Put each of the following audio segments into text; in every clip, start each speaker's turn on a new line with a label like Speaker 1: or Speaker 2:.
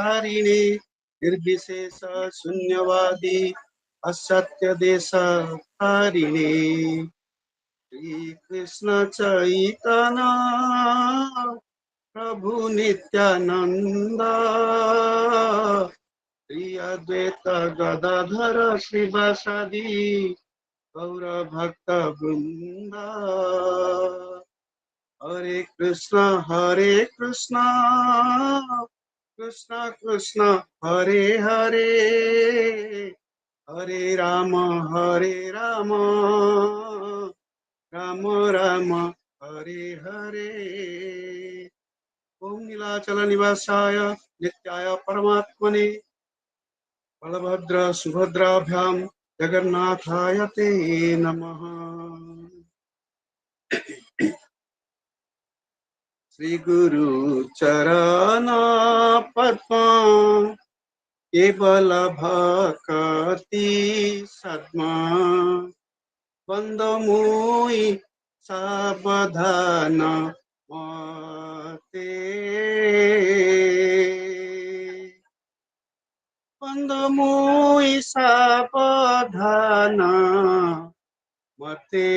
Speaker 1: तारिणे निर्विशेष शून्यवादी असत्य देश तारिणे श्री कृष्ण चैतन्य प्रभु नित्यानंद श्री अद्वैत गदाधर शिवासादि गौर भक्त वृंद हरे कृष्ण कृष्ण कृष्ण हरे हरे हरे राम राम राम हरे हरे ओम नीलाचल निवासाय नित्याय परमात्मने बलभद्र सुभद्राभ्यां जगन्नाथाय ते नमः। श्री गुरु चरण पद्म केवल भक्ति सद्मा बंद मुई सावधान मते बंद मुई सावधान मते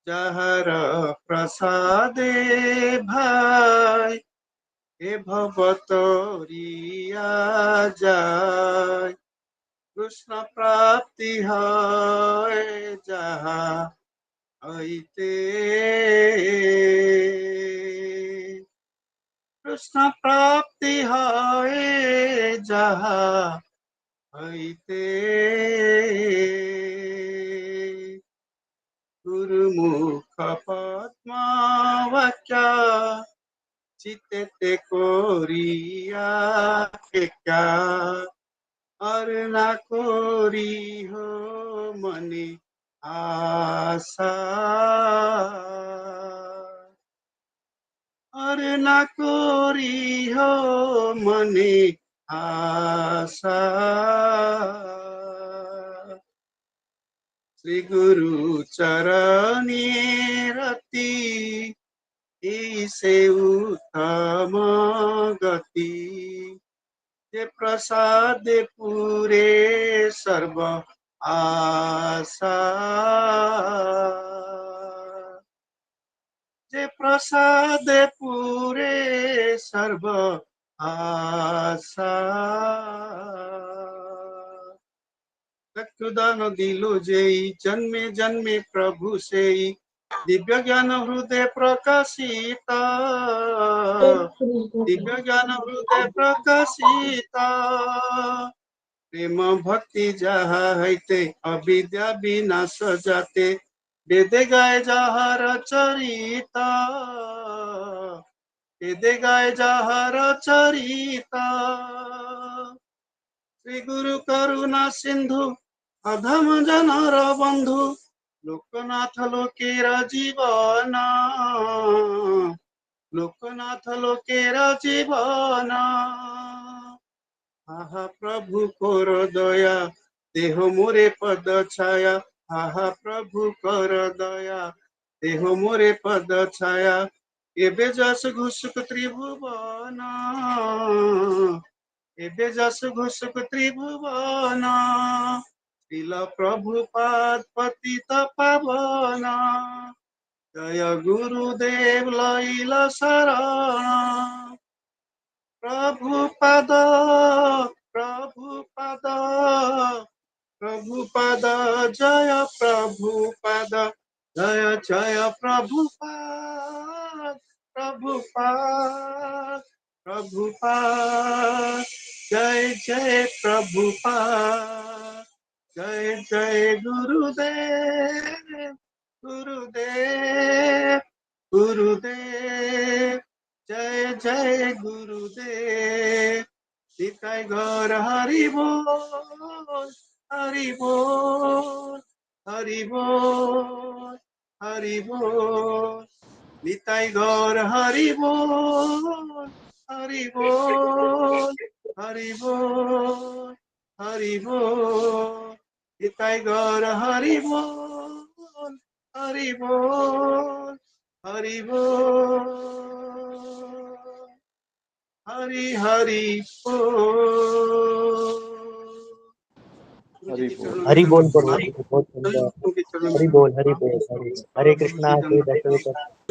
Speaker 1: जहर प्रसादे भाई हे भवतोरिया जाय कृष्ण प्राप्ति है जहाँ आईते कृष्ण प्राप्ति है जहाँ आईते गुरुमुख पद्मा वाक्या चित्ते कोरिया क्या और ना कोरी हो मने आशा और ना कोरी हो मने आशा श्री गुरु चरणी रति से उत्तम गति जे प्रसाद पूरे सर्व आशा जे प्रसाद पूरे सर्व आशा रक्तदान दिलो जेई जन्मे जन्मे प्रभु से दिव्य ज्ञान हृदय प्रकाशिता दिव्य ज्ञान हृदय प्रकाशिता प्रेम भक्ति जहा हैते अविद्या विनाश जाते वेदे गाय जहार चरिता वेदे गाय जहार चरिता श्री गुरु करुणा सिंधु अधम जनर बंधु लोकनाथ लोकेर जीवन लोकनाथ लोकेर जीवन आहा प्रभु कर दया देह मोरे पद छाया आहा प्रभु कर दया देह मोरे पद छाया एबे जस घुसुक त्रिभुवन एबे जस घुसुक त्रिभुवन श्रील प्रभुपाद पतित पावन जय गुरुदेव लैल शरण प्रभुपाद प्रभुपाद प्रभुपाद जय प्रभुपाद जय जय प्रभुपाद प्रभुपाद प्रभुपाद जय जय प्रभुपाद जय जय गुरुदेव गुरुदेव गुरुदेव जय जय गुरुदेव सीताई घर हरि बोल हरि बोल हरि बोल हरि बोल निताई गौर हरि बोल हरि बोल हरि बोल हरि बोल निताई गौर हरि बोल हरि बोल हरि बोल हरि हरि बोल।
Speaker 2: हरि बोल।
Speaker 3: हरि बोल प्रभु जी, बहुत सुंदर। हरि बोल, हरि बोल, हरि हरे कृष्णा।
Speaker 1: हरे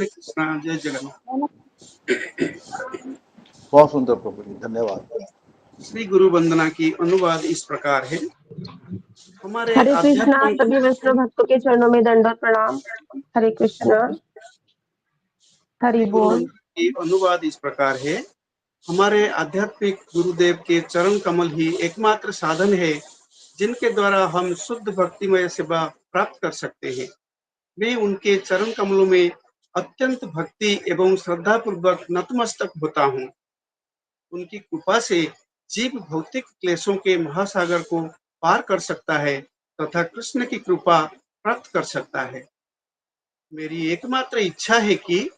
Speaker 1: कृष्णा। जय जगन्नाथ।
Speaker 2: बहुत सुंदर प्रभु जी, धन्यवाद।
Speaker 1: श्री गुरु वंदना की अनुवाद इस प्रकार है। हमारे
Speaker 4: हरे कृष्णा।
Speaker 1: आध्यात्म
Speaker 4: सभी वैष्णव भक्तों के चरणों में दंडवत प्रणाम। हरे कृष्णा। हरि
Speaker 1: श्री गुरु
Speaker 4: बोल।
Speaker 1: वंदना की अनुवाद इस प्रकार है। हमारे आध्यात्मिक गुरुदेव के चरण कमल ही एकमात्र साधन है जिनके द्वारा हम शुद्ध भक्तिमय सेवा प्राप्त कर सकते हैं। मैं उनके चरण कमलों में अत्यंत भक्ति एवं श्रद्धा पूर्वक नतमस्तक होता हूँ। उनकी कृपा से जीव भौतिक क्लेशों के महासागर को पार कर सकता है तथा कृष्ण की कृपा प्राप्त कर सकता है। मेरी एकमात्र इच्छा है कि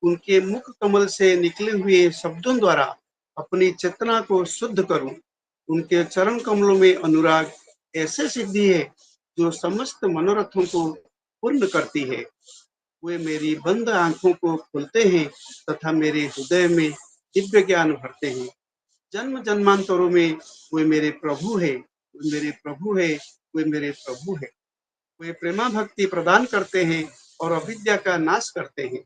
Speaker 1: उनके मुख कमल से निकले हुए शब्दों द्वारा अपनी चेतना को शुद्ध करूं। उनके चरण कमलों में अनुराग ऐसे सिद्धि है जो समस्त मनोरथों को पूर्ण करती है। वे मेरी बंद आंखों को खोलते हैं तथा मेरे हृदय में दिव्य ज्ञान भरते हैं। जन्म जन्मांतरों में वे मेरे प्रभु है, वे मेरे प्रभु है, वे मेरे प्रभु है। वे प्रेमा भक्ति प्रदान करते हैं और अविद्या का नाश करते हैं।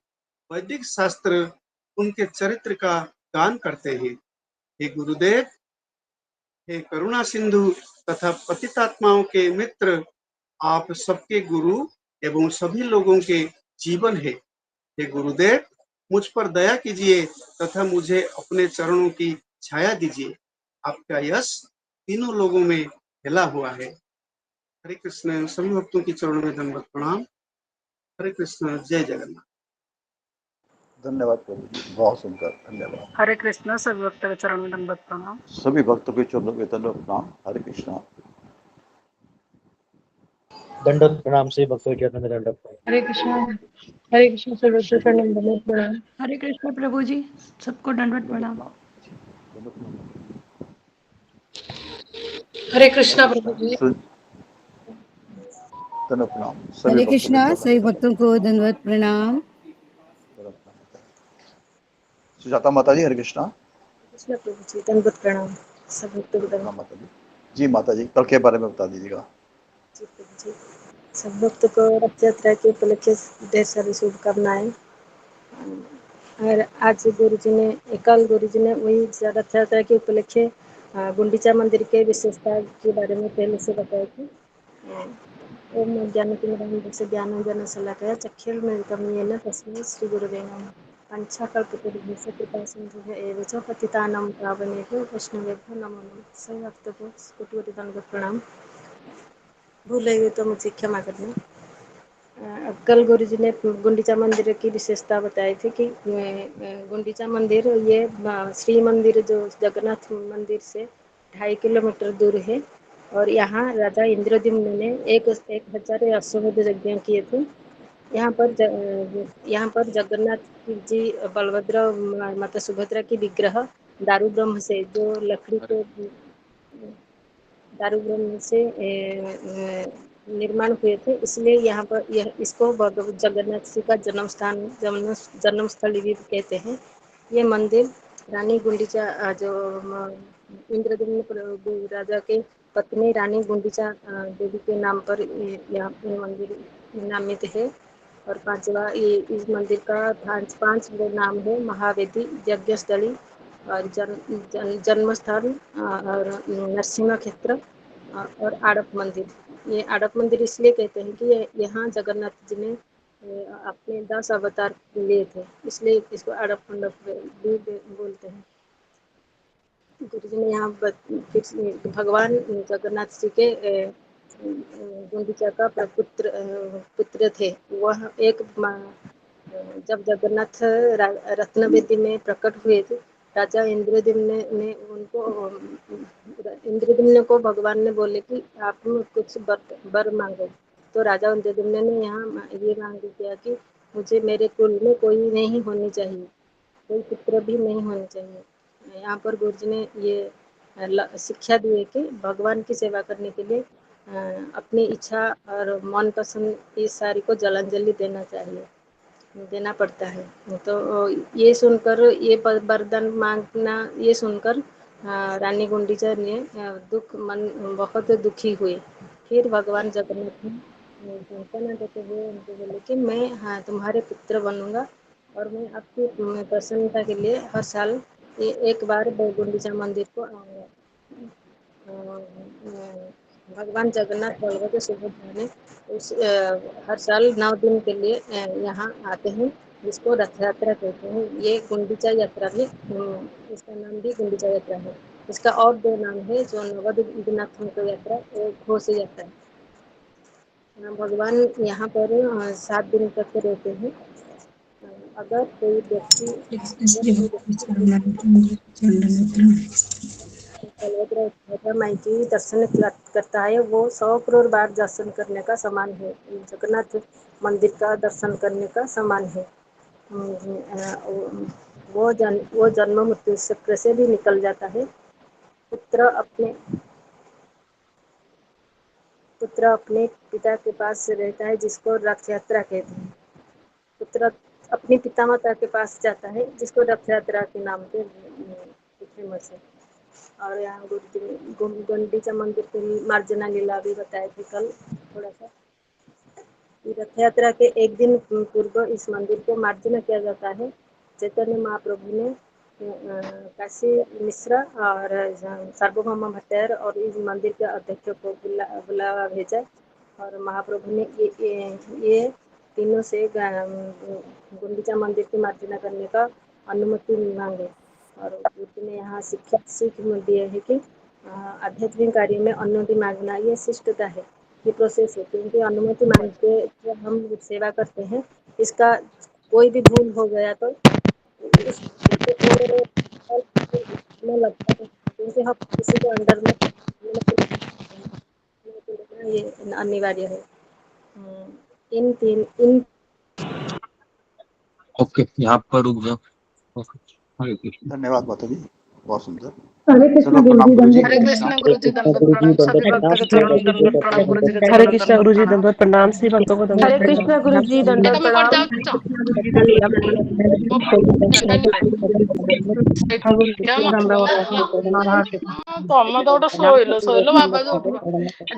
Speaker 1: वैदिक शास्त्र उनके चरित्र का गान करते हैं। हे गुरुदेव, हे करुणा सिंधु तथा पतितात्माओं के मित्र, आप सबके गुरु एवं सभी लोगों के जीवन है। हे गुरुदेव, मुझ पर दया कीजिए तथा मुझे अपने चरणों की छाया दीजिए। आपका यश तीनों लोगों में फैला हुआ है। हरे कृष्ण। सभी भक्तों की चरणों में दंडवत प्रणाम। हरे कृष्ण। जय जगन्नाथ।
Speaker 2: धन्यवाद प्रभु जी, बहुत सुंदर, धन्यवाद।
Speaker 5: हरे कृष्णा। सभी भक्तों के चरण में दंडवत प्रणाम।
Speaker 2: सभी भक्तों के चरणों में दंडवत प्रणाम। हरे कृष्णा।
Speaker 3: दंडवत प्रणाम से भक्तों के चरणों में दंडवत प्रणाम।
Speaker 4: हरे कृष्णा। हरे कृष्णा। सभी वैष्णव चरणों में दंडवत प्रणाम।
Speaker 5: हरे कृष्ण प्रभु जी, सबको दंडवत प्रणाम।
Speaker 2: दंडवत प्रणाम।
Speaker 4: हरे कृष्णा प्रभु जी।
Speaker 2: दंडवत प्रणाम। सभी
Speaker 6: हरे
Speaker 2: भक्तों के
Speaker 6: कृष्णा।
Speaker 2: चरणों
Speaker 6: सभी
Speaker 2: में
Speaker 6: भक्तों को दंडवत प्रणाम।
Speaker 2: सुजाता माता जी, हरे कृष्णा।
Speaker 5: कृष्ण प्रभु जी, दंडवत प्रणाम। सब भक्तों को
Speaker 2: दंडवत प्रणाम
Speaker 5: दंडवत
Speaker 2: माता जी। जी माता जी, कल के बारे में बता दीजिएगा।
Speaker 5: जी प्रभु जी। सब भक्त को रथ यात्रा के उपलक्ष्य से ढेर सारी शुभकामनाएं। और आज गुरु जी ने, कल गुरु जी ने वही रथ यात्रा के उपलक्ष्य गुंडीचा मंदिर के विशेषता के बारे में पहले से बताया कि ओम ज्ञानतिमिरान्धस्य ज्ञानाञ्जनं शलाकया चक्षुर्मिलितं तस्मै श्रीगुरवे नमः। पंचाकल्पतरुभ्यश्च कृपासिन्धुभ्य एव च पतितानां पावनेभ्यो वैष्णवेभ्यो नमो नमः। सभी भक्तों को कोटि दंडवत प्रणाम। भूल गई तो मुझे क्षमा करना। कल गुरु जी ने गुंडीचा मंदिर की विशेषता बताई थी कि गुंडीचा मंदिर ये श्री मंदिर जो जगन्नाथ मंदिर से 2.5 किलोमीटर दूर है। और यहाँ राजा इंद्रद्युम्न ने 1000 अश्वमेध यज्ञ किए थे। यहाँ पर जगन्नाथ जी, बलभद्र, माता सुभद्रा की विग्रह दारू ब्रह्म से, जो लकड़ी के दारू ब्रह्म से निर्माण हुए थे, इसलिए यहाँ पर इसको जगन्नाथ जी का जन्म स्थल भी कहते हैं। ये मंदिर रानी गुंडीचा, जो इंद्रद्युम्न राजा के पत्नी रानी गुंडीचा देवी के नाम पर यहाँ पे मंदिर नामित है। और पांचवा, ये इस मंदिर का पांच नाम है: महावेदी, यज्ञस्थली, और जन्म स्थान, और नरसिंह क्षेत्र, और आड़प मंदिर। ये आड़प मंदिर इसलिए कहते हैं कि यहाँ जगन्नाथ जी ने अपने 10 अवतार लिए थे, इसलिए इसको आड़प मंडप भी बोलते हैं। गुरु जी ने यहाँ भगवान जगन्नाथ जी के गुंडीचा का पुत्र थे। वह जब जगन्नाथ रत्नवेदी में प्रकट हुए थे, राजा इंद्रद्युम्न को भगवान ने बोले कि आप कुछ वर मांगो। तो राजा इंद्रद्युम्न ने यहाँ ये मांग किया कि मुझे मेरे कुल में कोई नहीं होनी चाहिए, कोई पुत्र भी नहीं होने चाहिए। यहाँ पर गुरु जी ने ये शिक्षा दी है कि भगवान की सेवा करने के लिए अपनी इच्छा और मन पसंद इस सारी को जलांजलि देना चाहिए। देना पड़ता है। तो ये सुनकर, ये वरदान मांगना ये सुनकर रानी गुंडीचा ने मन बहुत दुखी हुई। फिर भगवान जगन्नाथ ने सांत्वना देते हुए उनको बोले कि मैं हाँ तुम्हारे पुत्र बनूंगा और मैं आपकी प्रसन्नता के लिए हर साल एक बार गुंडीचा मंदिर को आऊँगा। भगवान जगन्नाथ बलभद्र सुभद्रा ने उस हर साल 9 दिन के लिए यहाँ आते हैं, जिसको रथ यात्रा कहते हैं। ये गुंडीचा यात्रा भी इसका नाम भी गुंडीचा यात्रा है। इसका और 2 नाम है जो नवद्वीपनाथों की यात्रा और घोष यात्रा। भगवान यहाँ पर 7 दिन तक रहते हैं। अगर कोई व्यक्ति बलभद्र माई की दर्शन करता है, वो 100 करोड़ बार दर्शन करने का समान है। जगन्नाथ मंदिर का दर्शन करने का समान है। वो जन्म मृत्यु चक्र से भी निकल जाता है। पुत्र अपने पिता के पास रहता है, जिसको रथ यात्रा कहते हैं। पुत्र अपनी पिता माता के पास जाता है, जिसको रथ यात्रा के नाम से फेमस है। और यहाँ गुंडीचा मंदिर की मार्जना लीला भी बताए थे कल थोड़ा सा। रथ यात्रा के एक दिन पूर्व इस मंदिर को मार्जना किया जाता है। चैतन्य महाप्रभु ने काशी मिश्रा और सार्वभौम भट्टाचार्य और इस मंदिर के अध्यक्ष को बुलावा भेजा और महाप्रभु ने ये तीनों से गुंडीचा मंदिर की मार्जना करने का अनुमति मांगे। और बुद्ध ने यहाँ सीख दिए है कि आध्यात्मिक कार्य में अनुमति मांगना ये शिष्टता है, ये प्रोसेस है। क्योंकि अनुमति मांग के जब हम सेवा करते हैं, इसका कोई भी भूल हो गया तो उस में लगता है, क्योंकि हम किसी के अंडर में ये अनिवार्य है। इन
Speaker 7: ओके, यहाँ पर रुक जाओ। हरे कृष्ण।
Speaker 2: धन्यवाद माता जी, बहुत सुंदर।
Speaker 8: हरे कृष्ण
Speaker 2: चलो
Speaker 8: गुरु
Speaker 2: प्रणाम
Speaker 8: जी,
Speaker 2: गुरु जी।
Speaker 8: हरे
Speaker 9: कृष्ण गुरु जी,
Speaker 3: कृष्णा
Speaker 9: दंडवत
Speaker 3: गुरु जी
Speaker 9: प्रणाम।
Speaker 3: दंडवत
Speaker 9: सभी भक्तों
Speaker 3: प्रणाम
Speaker 9: के
Speaker 3: श्री
Speaker 9: चरणों में
Speaker 3: गुरु जी
Speaker 9: दंडवत प्रणाम। गुरु जी के
Speaker 4: हरे
Speaker 9: चरणों में
Speaker 4: कृष्णा
Speaker 9: दंडवत
Speaker 4: गुरु जी,
Speaker 9: प्रणाम।
Speaker 4: दंडवत प्रणाम। सभी भक्तों को दंडवत
Speaker 8: हरे
Speaker 4: प्रणाम।
Speaker 8: कृष्ण गुरु जी,
Speaker 9: बेटा
Speaker 8: दंडवत
Speaker 9: मुंह कर
Speaker 8: प्रणाम।
Speaker 9: जाओ, जाओ। वो कहीं पे क्या ତମେ ତ ଗୋଟେ ଶୋଇଲ ବାବା ଯୋଉ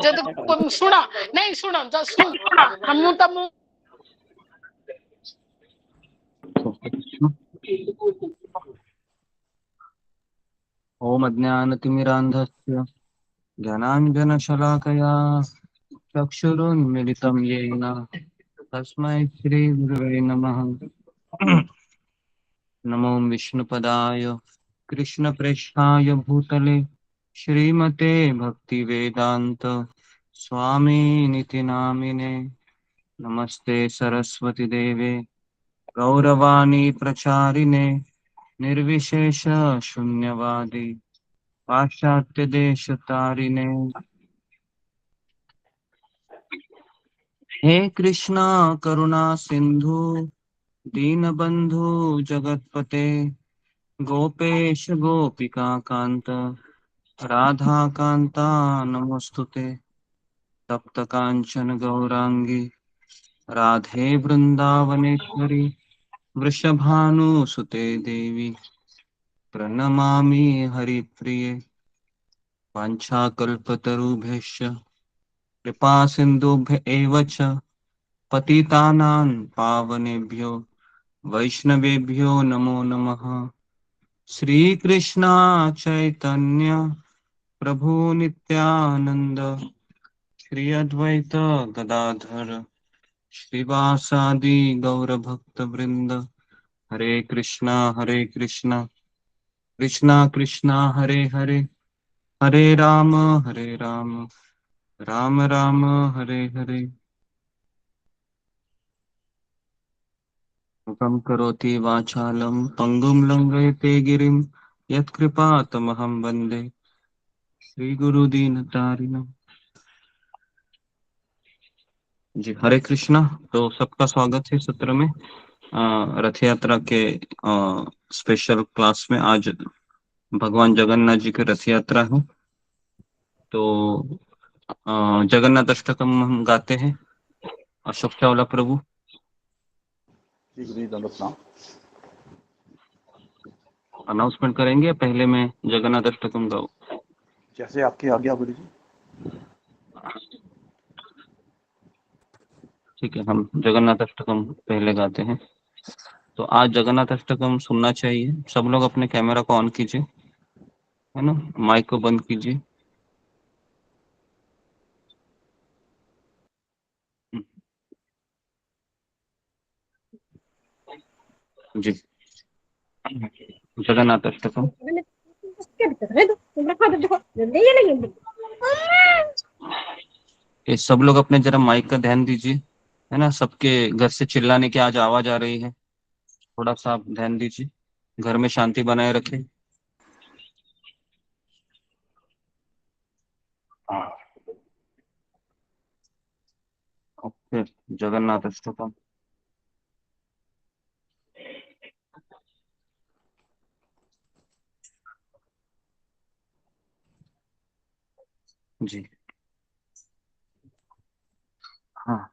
Speaker 9: ଯଦି ଶୁଣ ନାଇଁ ଶୁଣ ଶୁଣ ମୁଁ ତମକୁ
Speaker 7: ओम अज्ञानतिमिरान्धस्य ज्ञानाञ्जनशलाकया चक्षुरुन्मिलितं येन तस्मै श्रीगुरवे नमः। नमो विष्णुपदाय कृष्णप्रेष्ठाय भूतले श्रीमते भक्तिवेदान्त स्वामिनिति नामिने। नमस्ते सरस्वती देवे गौरवाणी प्रचारिणे निर्विशेष शून्यवादी पाश्चात्य देश तारिणे। हे कृष्णा करुणा सिंधु दीनबंधु जगतपते गोपेश गोपिका कांत राधा कांता नमोस्तुते। तप्त कांचन गौरांगी राधे वृंदावनेश्वरी वृषभानुसुते देवी प्रणमामि हरिप्रिये। वाञ्छाकल्पतरुभ्यश्च कृपा सिन्धुभ्य एव च पतितानां पावनेभ्यो वैष्णवेभ्यो नमो नमः। श्रीकृष्ण चैतन्य प्रभु नित्यानंद श्री अद्वैत गदाधर श्रीवासादि गौरभक्तवृंद। हरे कृष्णा कृष्णा कृष्णा हरे हरे, हरे राम राम राम हरे हरे। मुखं करोति वाचालं पंगुं लंघयते गिरिं यत्कृपातमहं वन्दे श्रीगुरुदीनतारिणम्। जी हरे कृष्णा। तो सबका स्वागत है सत्र में। रथ यात्रा के स्पेशल क्लास में आज भगवान जगन्नाथ जी की रथ यात्रा है। तो जगन्नाथ अष्टकम हम गाते हैं। अशोक चावला प्रभु।
Speaker 2: जी गुरु जी, दंडवत प्रणाम।
Speaker 7: अनाउंसमेंट करेंगे, पहले मैं जगन्नाथ अष्टकम गाऊं?
Speaker 2: जैसे आपकी आज्ञा गुरु जी।
Speaker 7: ठीक है, हम जगन्नाथ अष्टकम पहले गाते हैं। तो आज जगन्नाथ अष्टकम सुनना चाहिए। सब लोग अपने कैमरा को ऑन कीजिए, है ना, माइक को बंद कीजिए। जी, जगन्नाथ अष्टकम। ये सब लोग अपने जरा माइक का ध्यान दीजिए, है ना। सबके घर से चिल्लाने की आज आवाज आ रही है, थोड़ा सा आप ध्यान दीजिए, घर में शांति बनाए रखें। हाँ, ओके, जगन्नाथ अष्टकम। जी, हाँ।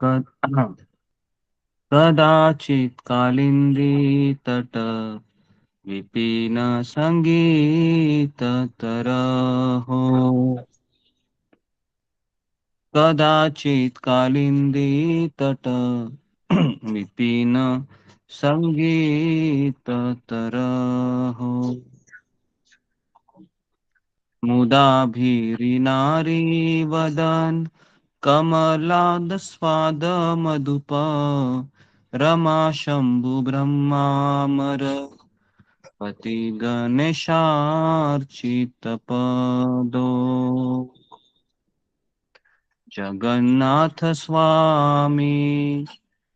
Speaker 7: हाँ। कदाचित् कालिन्दी तट विपिन संगीत तरहो। कदाचित् कालिन्दी तट विपिन संगीत तरहो। मुदा भीरिनारी वदन कमलाद स्वाद मधुप रमा शंभु ब्रह्मामर पति गणेशार्चित पदो। जगन्नाथ स्वामी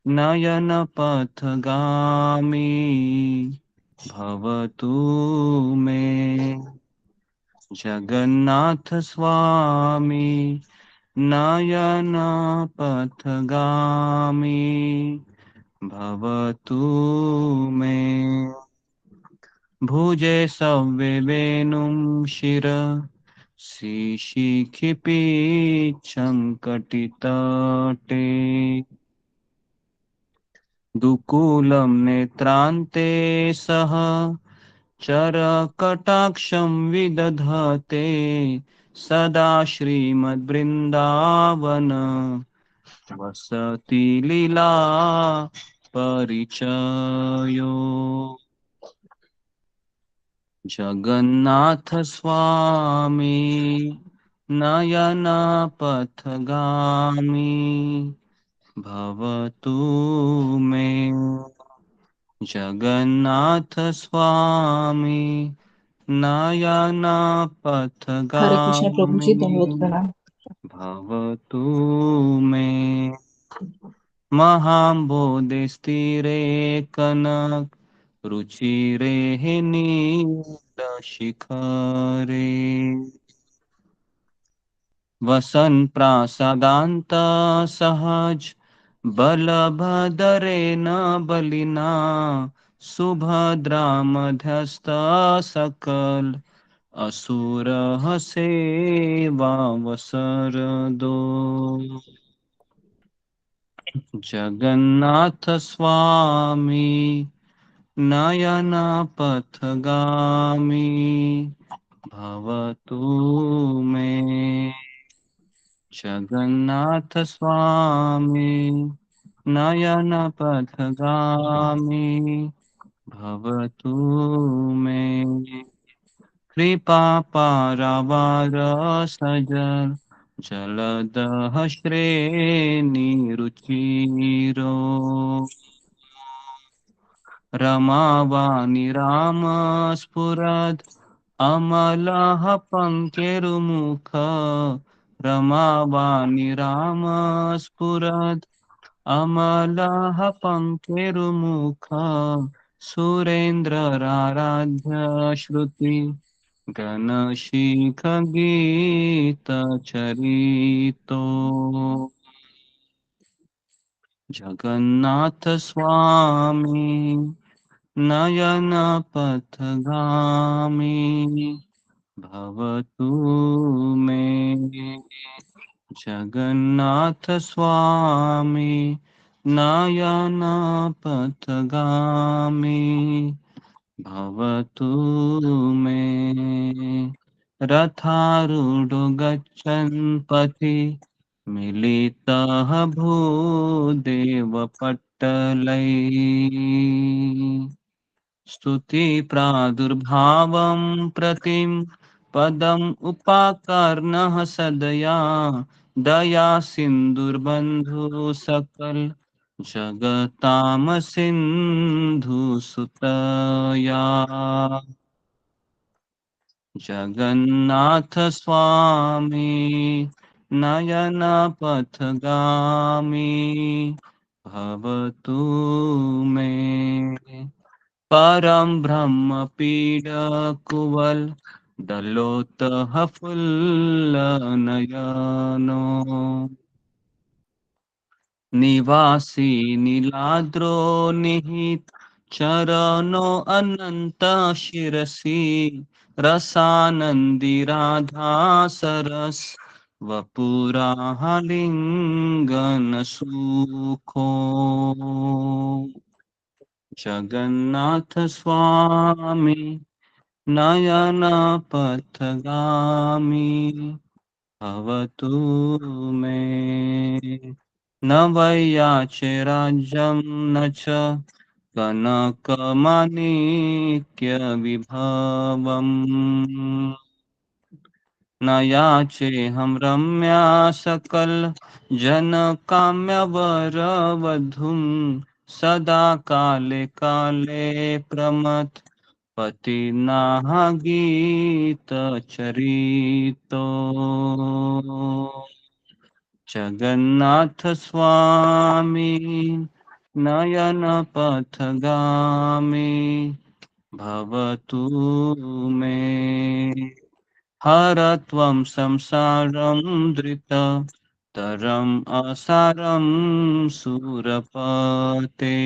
Speaker 7: नयन पथगामी भवतु मे। जगन्नाथ स्वामी नयन पथगामी भवतु मे। भुजे सव्ये वेणुं शिर शिशिखिपीच्छङ्कटितटे। दुकूलं नेत्रान्ते सह चरकटाक्षं विदधते सदा श्रीमद्वृन्दावन वसति लीला परिचयो। जगन्नाथ स्वामी नयन पथगामी भवतु मे। जगन्नाथ स्वामी नयन
Speaker 8: हरे कृष्ण प्रभु
Speaker 7: पथगामी
Speaker 8: जी, दंडवत प्रणाम।
Speaker 7: भवतु मे। महाम्बोधि स्थिरे कनक रुचिरे नील शिखरे। वसन प्रासादान्त सहज बलभद्रेण बलिना सुभद्रा मध्यस्थ सकल असुर सेवावसरदो। जगन्नाथ स्वामी नयन पथगामी भवतु मे। जगन्नाथ स्वामी नयन पथगामी भवतु मे। कृपा पारावार सजल जलदः श्रेणिरुचिरो। रमावाणि राम स्फुरद् अमलः पङ्केरुमुख। रमावाणि राम स्फुरद् अमलः पङ्केरुमुख। सुरेन्द्रराराध्य श्रुति गणशिख गीत चरितो। जगन्नाथ स्वामी नयन पथगामी भवतु मे। जगन्नाथ स्वामी नयन पथगामी भवतु मे रथारूढो गच्छन् पथि मिलितः भूदेवपट्टलैः स्तुति प्रादुर्भावं प्रतिम पदम उपाकर्णः सदया दया सिन्धुर्बन्धु सकल जगताम सिन्धु सुतया जगन्नाथ स्वामी नयन पथगामी भवतु मे परम ब्रह्म पीड कुवल दलोतः फुल्लनयनो निवासी नीलाद्रो निहित चरणो अनंत शिरसी रसानंदी राधा सरस वपुरालिंगन सुखो जगन्नाथ स्वामी नयन पथगामी भवतु मे न वैयाचे राज्यं न च कनकमाणिक्यविभवम् न याचेऽहं रम्या सकल जनकाम्यवरवधूं सदा काले काले प्रमथ पतिनाह गीतचरितो जगन्नाथ स्वामी नयन पथगामी भवतु मे हर त्वं संसारं धृत तरम असारं सुरपते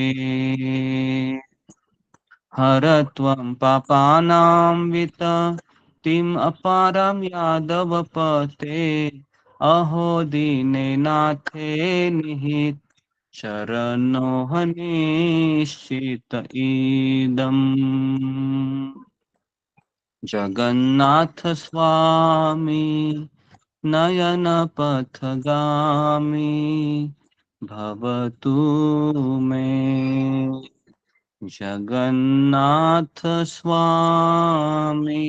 Speaker 7: हर त्वं पापानां विततिम् अपारं यादवपते अहो दीनेनाथे निहित शरणो हनिश्चित इदम् जगन्नाथ स्वामी नयन पथगामी भवतु मे जगन्नाथ स्वामी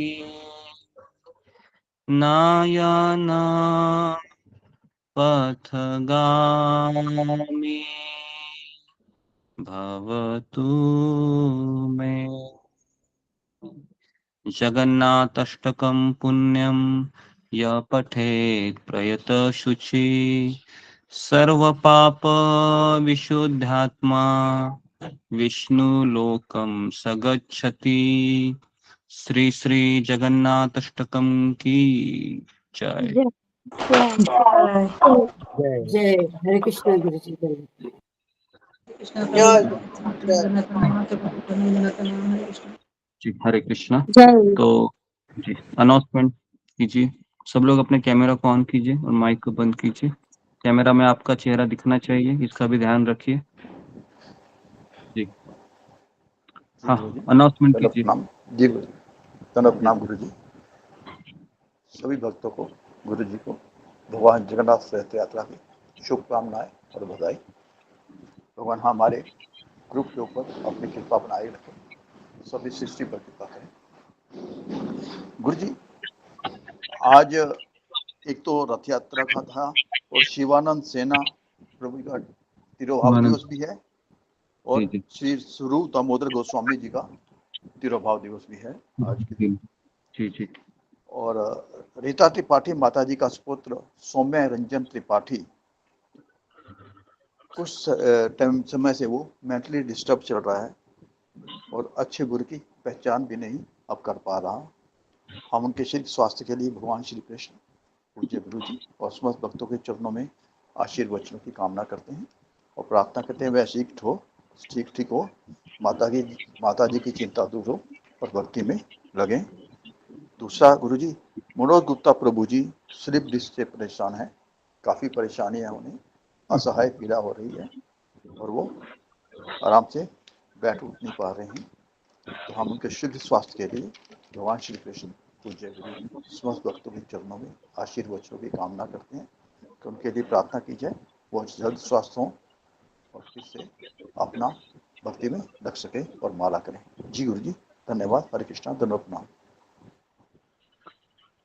Speaker 7: नयन पथगामी भवतु मे जगन्नाथाष्टकं पुण्यं य पठेत् प्रयतशुचि सर्वपाप विशुद्धात्मा विष्णुलोकं सगच्छति श्री श्री जगन्नाथाष्टकं की जय
Speaker 6: जय
Speaker 3: जय
Speaker 6: जय हरे कृष्ण गुरु जी जय
Speaker 5: कृष्ण
Speaker 1: जय
Speaker 5: जगन्नाथ नाम के जगन्नाथ नाम हरे कृष्ण।
Speaker 7: जी हरे कृष्णा।
Speaker 4: जय
Speaker 7: तो जी अनाउंसमेंट कीजिए, सब लोग अपने कैमरा को ऑन कीजिए और माइक को बंद कीजिए। कैमरा में आपका चेहरा दिखना चाहिए, इसका भी ध्यान रखिए जी। हाँ अनाउंसमेंट
Speaker 2: दंडवत
Speaker 7: कीजिए।
Speaker 2: प्रणाम जी गुरु जी। दंडवत
Speaker 7: जी
Speaker 2: प्रणाम गुरु जी। सभी भक्तों को, गुरु जी को भगवान जगन्नाथ रथ यात्रा की शुभकामनाएं और बधाई। भगवान हमारे ग्रुप के ऊपर अपनी कृपा बनाए रखें, सभी सृष्टि पर कृपा करें। गुरु जी, आज एक तो रथ यात्रा का था और शिवानंद सेना प्रभु का तिरुभाव
Speaker 7: शिवानंद
Speaker 2: दिवस भी है
Speaker 7: जी
Speaker 2: और
Speaker 7: जी
Speaker 2: श्री स्वरूप दामोदर गोस्वामी जी का तिरुभाव दिवस भी है आज के दिन।
Speaker 7: जी जी
Speaker 2: और रीता त्रिपाठी माता जी का सुपुत्र सौम्य रंजन त्रिपाठी कुछ टाइम समय से वो मेंटली डिस्टर्ब चल रहा है और अच्छे गुरु की पहचान भी नहीं अब कर पा रहा। हम उनके शीघ्र स्वास्थ्य के लिए भगवान श्री कृष्ण पूज्य गुरु जी और समस्त भक्तों के चरणों में आशीर्वचनों की कामना करते हैं और प्रार्थना करते हैं वह ठीक हो, माता जी की चिंता दूर हो और भक्ति में लगे। दूसरा गुरु जी, मनोज गुप्ता प्रभु जी स्लिप डिस्क से परेशान है काफ़ी परेशानियां उन्हें असहाय पीड़ा हो रही है और वो आराम से बैठ उठ नहीं पा रहे हैं। तो हम उनके शीघ्र स्वास्थ्य के लिए भगवान श्री कृष्ण पूज्य गुरु समस्त भक्तों के चरणों में आशीर्वचनों की कामना करते हैं कि उनके लिए प्रार्थना की जाए, वो जल्द स्वस्थ हों और फिर से अपना भक्ति में लग सके और माला करें। जी गुरु जी, धन्यवाद। हरे कृष्णा, धन्यवाद, प्रणाम।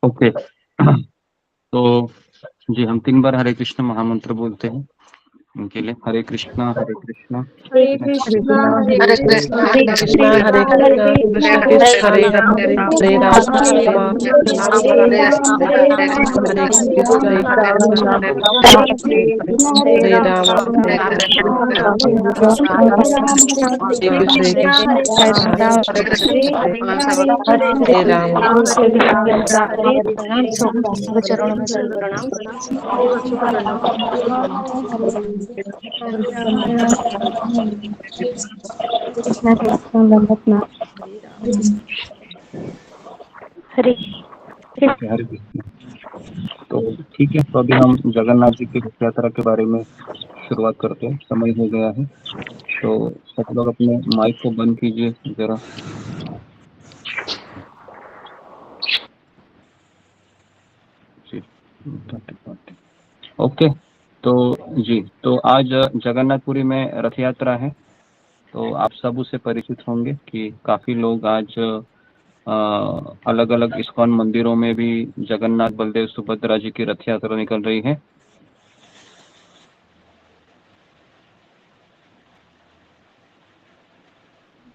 Speaker 7: ओके तो जी हम 3 बार हरे कृष्ण महामंत्र बोलते हैं उनके लिए। हरे कृष्णा हरे कृष्णा
Speaker 4: हरे कृष्णा हरे
Speaker 9: हरे
Speaker 4: कृष्णा
Speaker 9: कृष्णा हरे
Speaker 4: कृष्ण
Speaker 9: कृष्णा
Speaker 4: कृष्ण हरे
Speaker 9: कृष्ण
Speaker 4: हरे
Speaker 9: कृष्ण
Speaker 4: हरे
Speaker 9: हरे
Speaker 4: राम
Speaker 9: हरे
Speaker 4: हरे
Speaker 9: राम
Speaker 4: राम
Speaker 9: हरे
Speaker 4: राम
Speaker 9: राम
Speaker 4: राम
Speaker 9: राम
Speaker 4: हरे
Speaker 9: राम
Speaker 4: हरे
Speaker 9: हरे
Speaker 4: हरे
Speaker 9: हरे
Speaker 4: राम
Speaker 9: हरे
Speaker 4: राम
Speaker 9: कृष्ण
Speaker 4: राम
Speaker 9: हरे
Speaker 4: हरे कृष्ण
Speaker 9: हरे
Speaker 4: हरे राम
Speaker 9: हरे
Speaker 4: हरे
Speaker 9: कृष्ण
Speaker 4: राम
Speaker 9: हरे
Speaker 4: हरे कृष्ण हरे राम राम
Speaker 9: हरे
Speaker 4: हरे
Speaker 9: कृष्ण
Speaker 4: हरे
Speaker 9: भगवान से
Speaker 4: हरे
Speaker 9: हरे राम
Speaker 4: हरे राम हरे राम सब चरणों में दंड प्रणाम सभी बच्चों का
Speaker 5: कृष्णा कृष्ण दंडवत नाथ। हरे
Speaker 7: हरे कृष्ण। तो ठीक है, तो अभी हम जगन्नाथ जी की रथ यात्रा के बारे में शुरुआत करते हैं। समय हो गया है तो सब लोग अपने माइक को बंद कीजिए जरा। जी ओके तो जी, तो आज जगन्नाथपुरी में रथ यात्रा है। तो आप सब उससे परिचित होंगे कि काफी लोग आज अलग अलग इस्कॉन मंदिरों में भी जगन्नाथ बलदेव सुभद्रा जी की रथ यात्रा निकल रही है।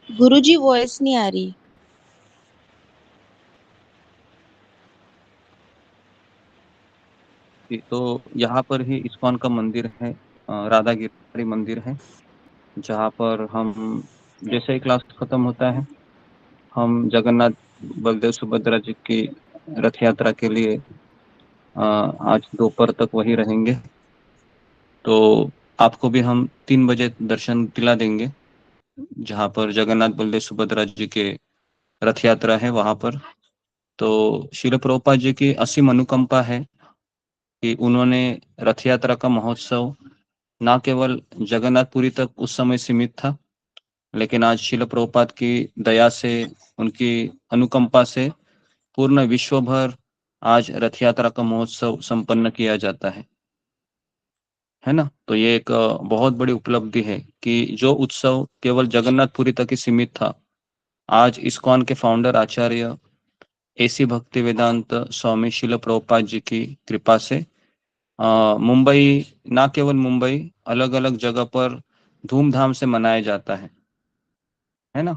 Speaker 8: गुरुजी वॉइस नहीं आ रही।
Speaker 7: तो यहाँ पर ही इस्कॉन का मंदिर है, राधा गिरी मंदिर है, जहाँ पर हम जैसे ही क्लास खत्म होता है हम जगन्नाथ बलदेव सुभद्रा जी की रथ यात्रा के लिए आज दोपहर तक वही रहेंगे। तो आपको भी हम 3 बजे दर्शन दिला देंगे जहाँ पर जगन्नाथ बलदेव सुभद्रा जी के रथ यात्रा है वहां पर। तो श्रील प्रभुपाद जी की असीम अनुकंपा है कि उन्होंने रथ यात्रा का महोत्सव ना केवल जगन्नाथपुरी तक उस समय सीमित था, लेकिन आज श्रील प्रभुपाद की दया से, उनकी अनुकंपा से पूर्ण विश्व भर आज रथ यात्रा का महोत्सव संपन्न किया जाता है ना। तो ये एक बहुत बड़ी उपलब्धि है कि जो उत्सव केवल जगन्नाथपुरी तक ही सीमित था, आज इस्कॉन के फाउंडर आचार्य एसी भक्ति वेदांत स्वामी शिल प्रभुपाद जी की कृपा से मुंबई, ना केवल मुंबई, अलग अलग जगह पर धूमधाम से मनाया जाता है ना।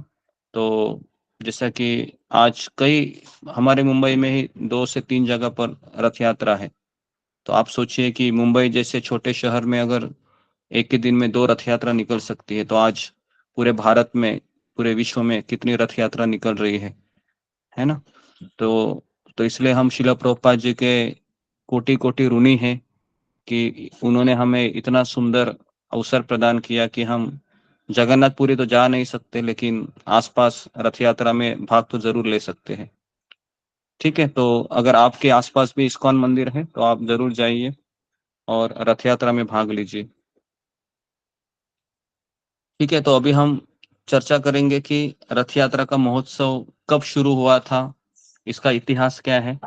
Speaker 7: तो जैसा कि आज कई हमारे मुंबई में ही 2 से 3 जगह पर रथ यात्रा है। तो आप सोचिए कि मुंबई जैसे छोटे शहर में अगर एक ही दिन में 2 रथ यात्रा निकल सकती है, तो आज पूरे भारत में, पूरे विश्व में कितनी रथ यात्रा निकल रही है ना। तो इसलिए हम शिला प्रभुपाद जी के कोटि कोटि ऋणी हैं कि उन्होंने हमें इतना सुंदर अवसर प्रदान किया कि हम जगन्नाथपुरी तो जा नहीं सकते, लेकिन आसपास रथ यात्रा में भाग तो जरूर ले सकते हैं। ठीक है, तो अगर आपके आसपास भी इस्कॉन मंदिर है तो आप जरूर जाइए और रथ यात्रा में भाग लीजिए। ठीक है, तो अभी हम चर्चा करेंगे कि रथ यात्रा का महोत्सव कब शुरू हुआ था, इसका इतिहास क्या है।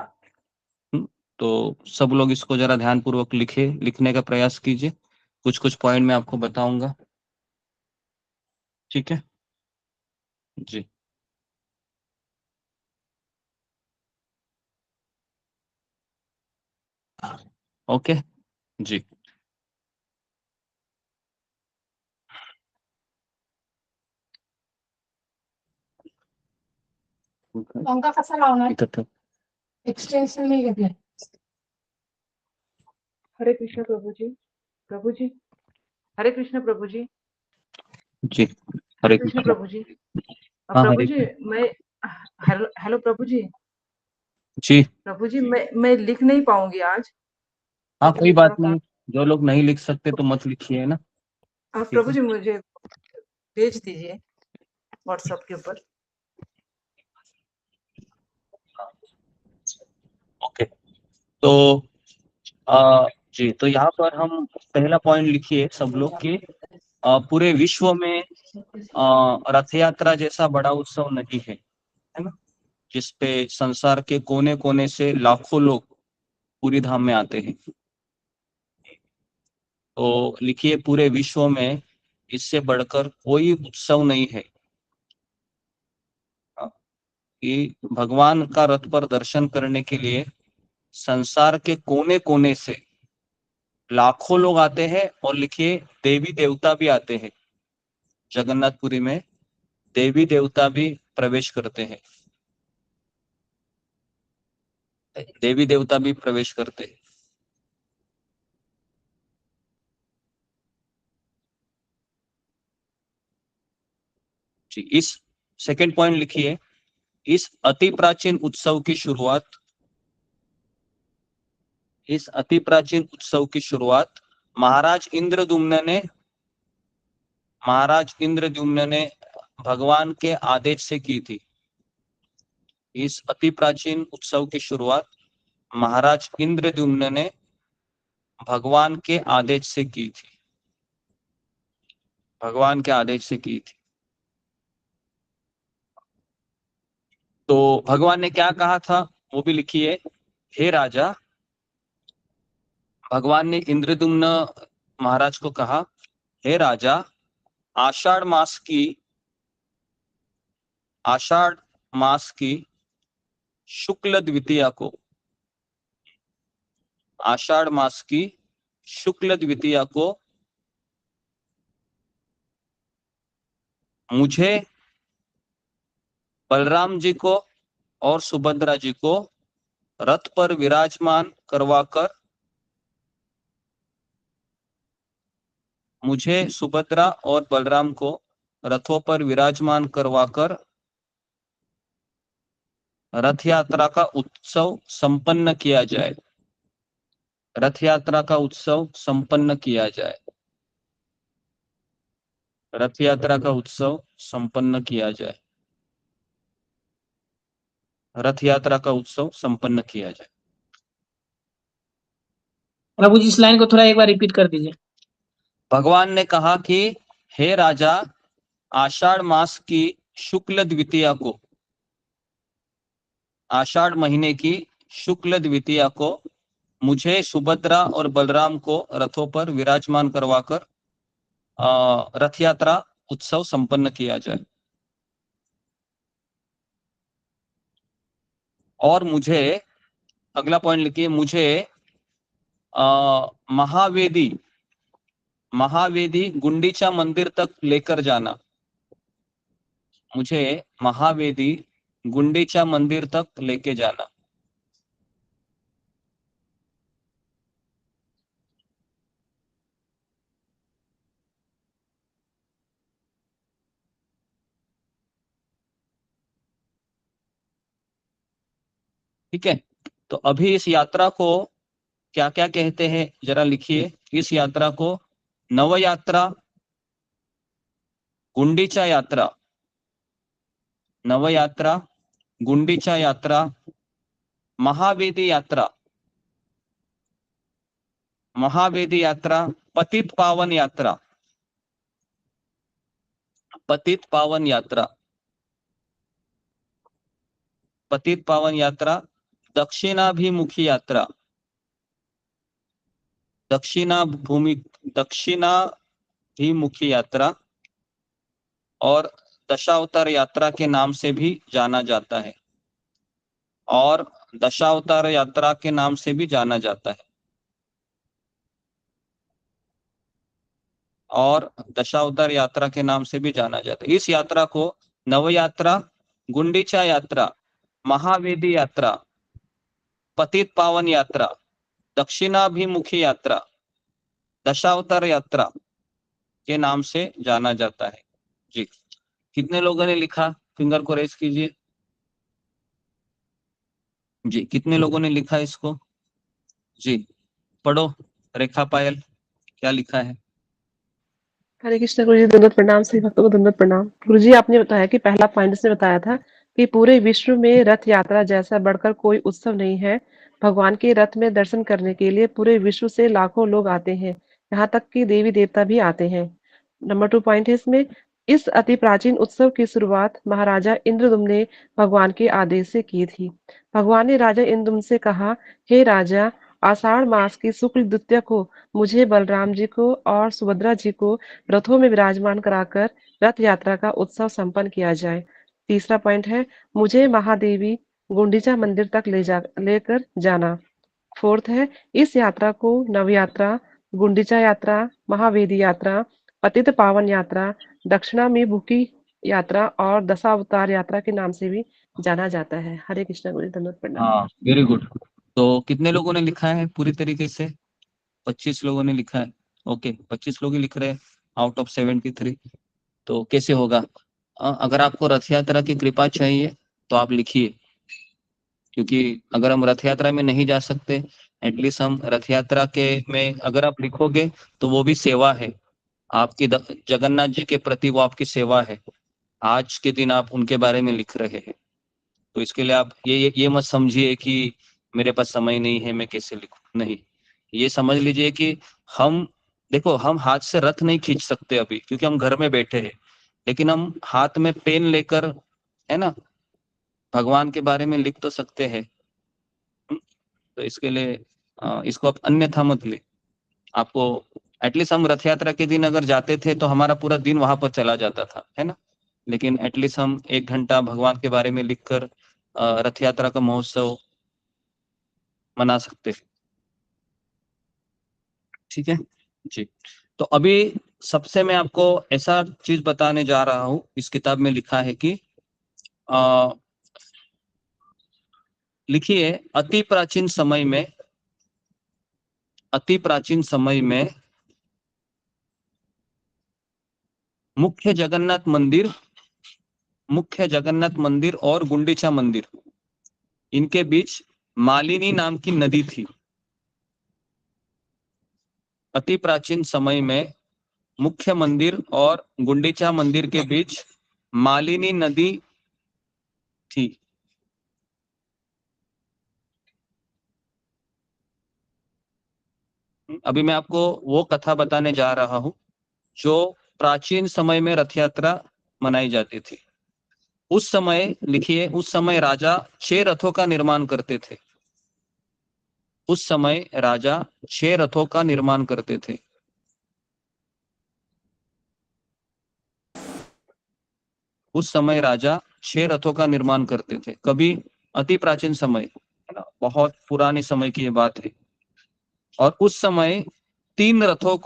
Speaker 7: तो सब लोग इसको जरा ध्यानपूर्वक लिखने का प्रयास कीजिए। कुछ कुछ पॉइंट मैं आपको बताऊंगा। ठीक है जी। ओके जी।
Speaker 9: पंखा कसा लावणार
Speaker 7: इथं ठेव.
Speaker 9: एक्सटेन्शन नाही घेतले
Speaker 10: हरे कृष्ण प्रभु जी। प्रभु जी, हरे कृष्ण प्रभु जी।
Speaker 7: जी
Speaker 10: हरे
Speaker 7: हरे
Speaker 10: कृष्ण
Speaker 7: कृष्ण।
Speaker 10: प्रभु जी।
Speaker 7: हाँ
Speaker 10: प्रभु
Speaker 7: हरे
Speaker 10: जी, मैं हेलो हेलो प्रभु जी।
Speaker 7: जी।
Speaker 10: प्रभु जी, मैं लिख नहीं पाऊंगी आज,
Speaker 7: हाँ
Speaker 10: क्योंकि
Speaker 7: कोई
Speaker 10: थोड़ा
Speaker 7: बात
Speaker 10: काम।
Speaker 7: नहीं, जो लोग नहीं लिख सकते तो मत लिखिए ना। ठीक
Speaker 10: प्रभु
Speaker 7: है
Speaker 10: जी मुझे भेज दीजिए व्हाट्सएप के ऊपर।
Speaker 7: ओके। तो जी, तो यहाँ पर हम पहला पॉइंट लिखिए सब लोग कि पूरे विश्व में रथ यात्रा जैसा बड़ा उत्सव नहीं है ना, जिसपे संसार के कोने कोने से लाखों लोग पूरी धाम में आते हैं। तो लिखिए पूरे विश्व में इससे बढ़कर कोई उत्सव नहीं है कि भगवान का रथ पर दर्शन करने के लिए संसार के कोने कोने से लाखों लोग आते हैं। और लिखिए देवी देवता भी आते हैं, जगन्नाथपुरी में देवी देवता भी प्रवेश करते हैं, देवी देवता भी प्रवेश करते हैं। जी, इस सेकंड पॉइंट लिखिए, इस अति प्राचीन उत्सव की शुरुआत महाराज इंद्रद्युम्न ने भगवान के आदेश से की थी। इस अति प्राचीन उत्सव की शुरुआत महाराज इंद्रद्युम्न ने भगवान के आदेश से की थी, भगवान के आदेश से की थी। तो भगवान ने क्या कहा था वो भी लिखिए। हे राजा, भगवान ने इंद्रद्युम्न महाराज को कहा, हे राजा, आषाढ़ मास की शुक्ल द्वितीया को, आषाढ़ मास की शुक्ल द्वितीया को मुझे, बलराम जी को और सुभद्रा जी को रथ पर विराजमान करवाकर, मुझे सुभद्रा और बलराम को रथों पर विराजमान करवाकर रथ यात्रा का उत्सव संपन्न किया जाए, रथ यात्रा का उत्सव संपन्न किया जाए, रथ यात्रा का उत्सव संपन्न किया जाए, रथ यात्रा का उत्सव संपन्न किया जाए।
Speaker 11: प्रभु जी इस लाइन को थोड़ा एक बार रिपीट कर दीजिए।
Speaker 7: भगवान ने कहा कि हे राजा, आषाढ़ मास की शुक्ल द्वितीया को, आषाढ़ महीने की शुक्ल द्वितीया को मुझे, सुभद्रा और बलराम को रथों पर विराजमान करवाकर रथ यात्रा उत्सव संपन्न किया जाए। और मुझे, अगला पॉइंट लिखिए, मुझे महावेदी गुंडीचा मंदिर तक लेकर जाना, मुझे महावेदी गुंडीचा मंदिर तक लेके जाना। ठीक है, तो अभी इस यात्रा को क्या क्या कहते हैं जरा लिखिए। इस यात्रा को नव यात्रा, गुंडीचा यात्रा, नव यात्रा, गुंडीचा यात्रा, महावेदी यात्रा, महावेदी यात्रा, पतित पावन यात्रा, पतित पावन यात्रा, पतित पावन यात्रा, दक्षिणाभिमुखी यात्रा, दक्षिणाभिमुखी यात्रा और दशावतार यात्रा के नाम से भी जाना जाता है, और दशावतार यात्रा के नाम से भी जाना जाता है, और दशावतार यात्रा के नाम से भी जाना जाता है। इस यात्रा को नव यात्रा, गुंडीचा यात्रा, महावेदी यात्रा, पतित पावन यात्रा, दक्षिणाभिमुखी यात्रा, दशावतार यात्रा के नाम से जाना जाता है। जी, कितने लोगों ने लिखा? फिंगर को रेज कीजिए। जी, कितने लोगों ने लिखा इसको? जी, पढ़ो रेखा पायल, क्या लिखा है?
Speaker 4: हरे कृष्ण गुरु जी, दंडवत प्रणाम। सभी भक्तों को दंडवत प्रणाम। गुरु जी, आपने बताया कि पहला पॉइंट इसने बताया था कि पूरे विश्व में रथ यात्रा जैसा बढ़कर कोई उत्सव नहीं है,
Speaker 12: भगवान के रथ में दर्शन करने के लिए पूरे विश्व से लाखों लोग आते हैं, यहाँ तक कि देवी देवता भी आते हैं। नंबर 2 पॉइंट है इसमें, इस अति प्राचीन उत्सव की शुरुआत महाराजा इंद्रदुम्न ने भगवान के आदेश से की थी। भगवान ने राजा इंद्रदुम्न से कहा, हे राजा, आषाढ़ मास की शुक्ल द्वितीया को मुझे, बलराम जी को और सुभद्रा जी को रथों में विराजमान कराकर रथ यात्रा का उत्सव संपन्न किया जाए। तीसरा पॉइंट है, मुझे महादेवी गुंडीचा मंदिर तक लेकर जाना। फोर्थ है, इस यात्रा को नव यात्रा, गुंडीचा यात्रा, महावेदी यात्रा, पतित पावन यात्रा, दक्षिणा में भूखी यात्रा और दशावतार यात्रा के नाम से भी जाना जाता है। हरे कृष्णा गुरु धन्यवाद प्रणाम।
Speaker 7: हाँ, वेरी गुड। तो कितने लोगों ने लिखा है पूरी तरीके से? 25 लोगों ने लिखा है। ओके, 25 लोग ही लिख रहे हैं आउट ऑफ 73। तो कैसे होगा? अगर आपको रथ यात्रा की कृपा चाहिए तो आप लिखिए, क्योंकि अगर हम रथ यात्रा में नहीं जा सकते, एटलीस्ट हम रथ यात्रा के में अगर आप लिखोगे तो वो भी सेवा है आपकी, जगन्नाथ जी के प्रति वो आपकी सेवा है। आज के दिन आप उनके बारे में लिख रहे हैं, तो इसके लिए आप ये मत समझिए कि मेरे पास समय नहीं है, मैं कैसे लिखूं। नहीं, ये समझ लीजिए कि हम, देखो, हम हाथ से रथ नहीं खींच सकते अभी क्योंकि हम घर में बैठे हैं, लेकिन हम हाथ में पेन लेकर, है ना, भगवान के बारे में लिख तो सकते हैं। तो इसके लिए इसको आप अन्यथा मत ले। आपको एटलीस्ट, हम रथ यात्रा के दिन अगर जाते थे तो हमारा पूरा दिन वहां पर चला जाता था, है ना, लेकिन एटलीस्ट हम 1 घंटा भगवान के बारे में लिखकर रथ यात्रा का महोत्सव मना सकते हैं। ठीक है जी। तो अभी सबसे मैं आपको ऐसा चीज बताने जा रहा हूं, इस किताब में लिखा है कि लिखिए, अति प्राचीन समय में मुख्य जगन्नाथ मंदिर और गुंडीचा मंदिर, इनके बीच मालिनी नाम की नदी थी। अति प्राचीन समय में मुख्य मंदिर और गुंडीचा मंदिर के बीच मालिनी नदी थी। अभी मैं आपको वो कथा बताने जा रहा हूं जो प्राचीन समय में रथ यात्रा मनाई जाती थी। उस समय, लिखिए, उस समय राजा 6 रथों का निर्माण करते थे। उस समय राजा 6 रथों का निर्माण करते थे। उस समय राजा 6 रथों का निर्माण करते थे। कभी, अति प्राचीन समय, है ना, बहुत पुराने समय की ये बात है। और उस समय 3 रथों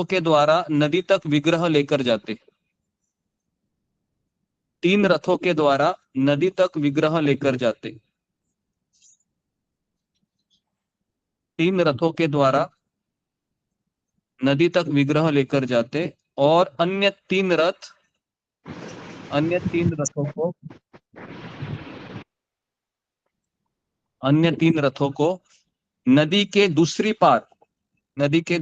Speaker 7: के द्वारा नदी तक विग्रह लेकर जाते। 3 रथों के द्वारा नदी तक विग्रह लेकर जाते। 3 रथों के द्वारा नदी तक विग्रह लेकर जाते, और अन्य 3 रथों को नदी के दूसरी पार, नदी के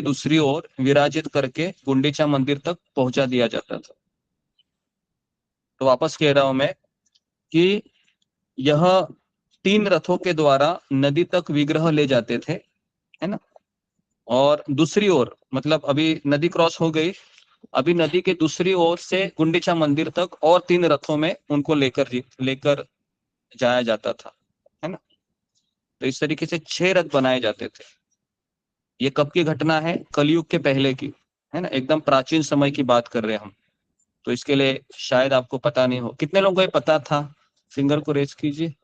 Speaker 7: दूसरी ओर विराजित करके गुंडीचा मंदिर तक पहुंचा दिया जाता था। तो वापस कह रहा हूं मैं कि यह 3 रथों के द्वारा नदी तक विग्रह ले जाते थे, है ना, और दूसरी ओर, मतलब अभी नदी क्रॉस हो गई, अभी नदी के दूसरी ओर से गुंडीचा मंदिर तक और 3 रथों में उनको लेकर जाया जाता था, है ना। तो इस तरीके से 6 रथ बनाए जाते थे। ये कब की घटना है? कलयुग के पहले की, है ना, एकदम प्राचीन समय की बात कर रहे हैं हम। तो इसके लिए शायद आपको पता नहीं हो। कितने लोगों को ये पता था? फिंगर को रेज कीजिए,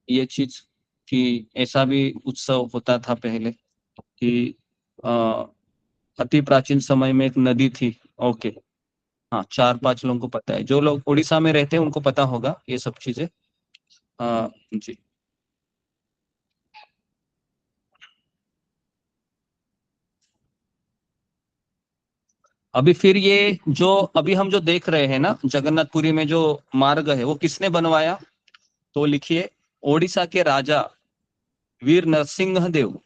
Speaker 7: ये चीज कि ऐसा भी उत्सव होता था पहले, कि अति प्राचीन समय में एक नदी थी। ओके, हाँ, 4-5 लोगों को पता है। जो लोग उड़ीसा में रहते हैं उनको पता होगा ये सब चीजें। जी। अभी फिर ये जो अभी हम जो देख रहे हैं ना, जगन्नाथपुरी में जो मार्ग है, वो किसने बनवाया? तो लिखिए, ओडिशा के राजा वीर नरसिंह देव,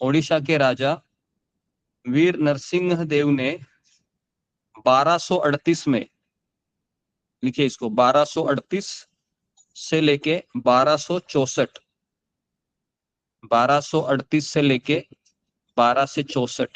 Speaker 7: ओडिशा के राजा वीर नरसिंह देव ने 1238 में, लिखिए इसको 1238 से लेके 1264, 1238 से लेके 12 से 64।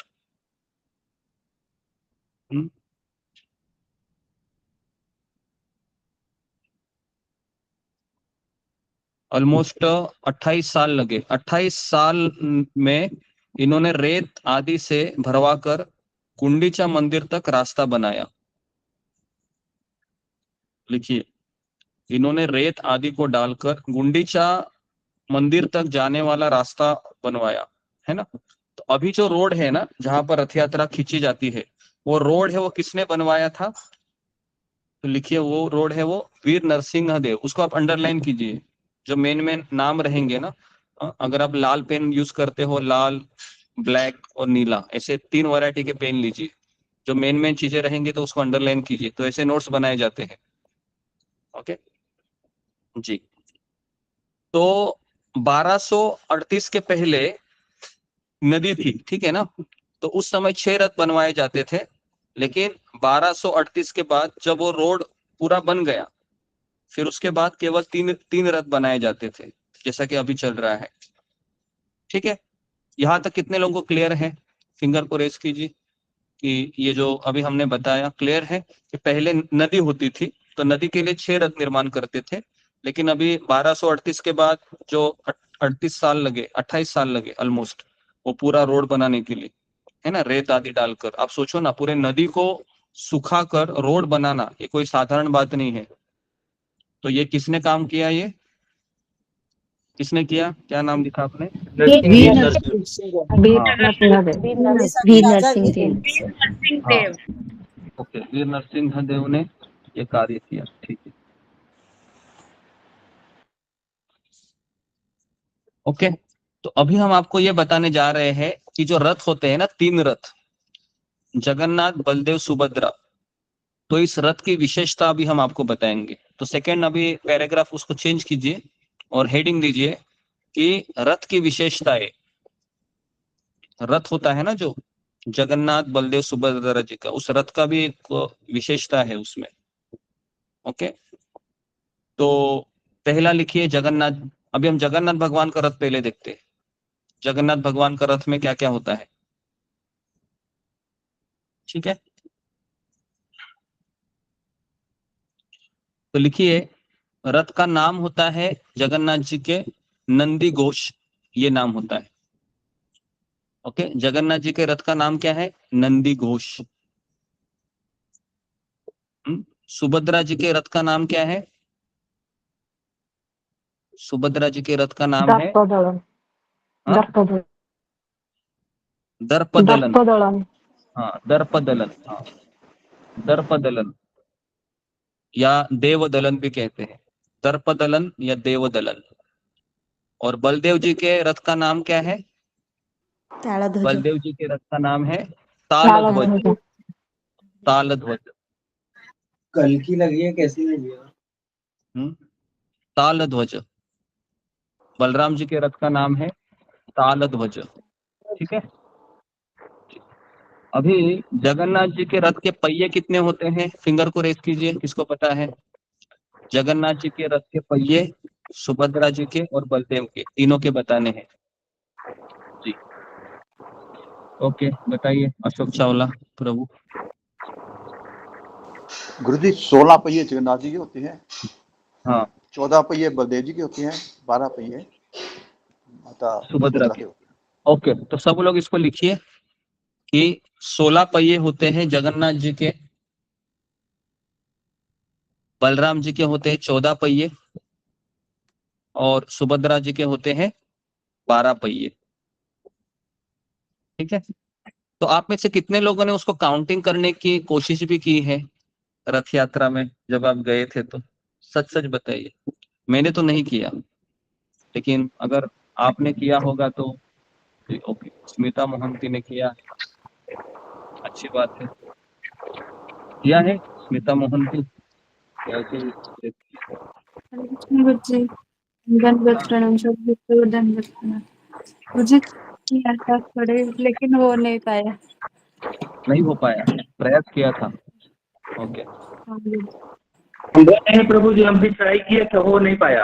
Speaker 7: ऑलमोस्ट 28 साल लगे। 28 साल में इन्होंने रेत आदि से भरवा कर गुंडीचा मंदिर तक रास्ता बनाया। लिखिए, इन्होंने रेत आदि को डालकर गुंडीचा मंदिर तक जाने वाला रास्ता बनवाया, है ना। तो अभी जो रोड है ना, जहां पर रथ यात्रा खींची जाती है, वो रोड है वो किसने बनवाया था? तो लिखिए, वो रोड है वो वीर नरसिंह देव। उसको आप अंडरलाइन कीजिए, जो मेन नाम रहेंगे ना। अगर आप लाल पेन यूज करते हो, लाल, ब्लैक और नीला, ऐसे 3 वैरायटी के पेन लीजिए। जो मेन चीजें रहेंगी तो उसको अंडरलाइन कीजिए, तो ऐसे नोट्स बनाए जाते हैं। ओके जी। तो 1238 के पहले नदी थी, ठीक है ना। तो उस समय 6 रथ बनवाए जाते थे, लेकिन 1238 के बाद जब वो रोड पूरा बन गया, फिर उसके बाद केवल 3 रथ बनाए जाते थे, जैसा कि अभी चल रहा है। ठीक है, यहां तक कितने लोगों को क्लियर है? फिंगर को रेस कीजिए कि ये जो अभी हमने बताया क्लियर है कि पहले नदी होती थी तो नदी के लिए 6 रथ निर्माण करते थे, लेकिन अभी 1238 के बाद जो 38 साल लगे, 28 साल लगे ऑलमोस्ट, वो पूरा रोड बनाने के लिए, है ना, रेत आदि डालकर। आप सोचो ना, पूरे नदी को सुखा कर रोड बनाना, ये कोई साधारण बात नहीं है। तो ये किसने काम किया? ये किसने किया? क्या नाम लिखा आपने? वीर नरसिंह।
Speaker 8: वीर नरसिंह देव।
Speaker 7: हाँ, ओके, वीर नरसिंह देव ने ये कार्य किया। ठीक है, ओके। तो अभी हम आपको ये बताने जा रहे हैं कि जो रथ होते हैं ना, 3 रथ, जगन्नाथ, बलदेव, सुभद्रा, तो इस रथ की विशेषता अभी हम आपको बताएंगे। तो सेकंड अभी पैराग्राफ उसको चेंज कीजिए और हेडिंग दीजिए कि रथ की विशेषताएं। रथ होता है ना जो जगन्नाथ, बलदेव, सुभद्रा जी का, उस रथ का भी एक विशेषता है उसमें। ओके, तो पहला लिखिए जगन्नाथ। अभी हम जगन्नाथ भगवान का रथ पहले देखते हैं। जगन्नाथ भगवान का रथ में क्या क्या होता है? ठीक है, तो लिखिए, रथ का नाम होता है जगन्नाथ जी के नंदी घोष, ये नाम होता है। ओके, जगन्नाथ जी के रथ का नाम क्या है? नंदी घोष। सुभद्रा जी के रथ का नाम क्या है? सुभद्रा जी के रथ का नाम है दर्पदलन। हाँ, दर्पदलन। हाँ, दर्पदलन या देवदलन भी कहते हैं, दर्पदलन या देवदलन। और बलदेव जी के रथ का नाम क्या है? बलदेव जी के रथ का नाम है तालध्वज। तालध्वज।
Speaker 3: कल की लगी है, कैसी लगी है?
Speaker 7: तालध्वज। बलराम जी के रथ का नाम है तालध्वज। ठीक है, अभी जगन्नाथ जी के रथ के पहिए कितने होते हैं? फिंगर को रेस कीजिए, किसको पता है? जगन्नाथ जी के रथ के पहिए सुभद्रा जी के और बलदेव के, तीनों के बताने हैं जी। ओके, बताइए अशोक चावला प्रभु।
Speaker 2: गुरुजी 16 पहिए जगन्नाथ जी के होते हैं,
Speaker 7: हाँ,
Speaker 2: 14 पहिए बलदेव जी के होते हैं, 12 पहिए माता
Speaker 7: सुभद्रा के। ओके, तो सब लोग इसको लिखिए कि 16 पहिए होते हैं जगन्नाथ जी के, बलराम जी के होते हैं 14 पहिए, और सुभद्रा जी के होते हैं 12 पहिए। ठीक है, तो आप में से कितने लोगों ने उसको काउंटिंग करने की कोशिश भी की है रथ यात्रा में जब आप गए थे? तो सच सच बताइए। मैंने तो नहीं किया, लेकिन अगर आपने किया होगा तो ओके। स्मिता मोहंती ने किया, अच्छी बात है। किया है स्मिता मोहंती?
Speaker 13: गुरुजी दंडवत प्रणाम, सब दंडवत प्रणाम। मुझे किया था थोड़े, लेकिन हो नहीं पाया।
Speaker 7: नहीं हो पाया, प्रयास किया था। ओके,
Speaker 14: नहीं प्रभु जी, हम भी ट्राई किए तो हो नहीं पाया।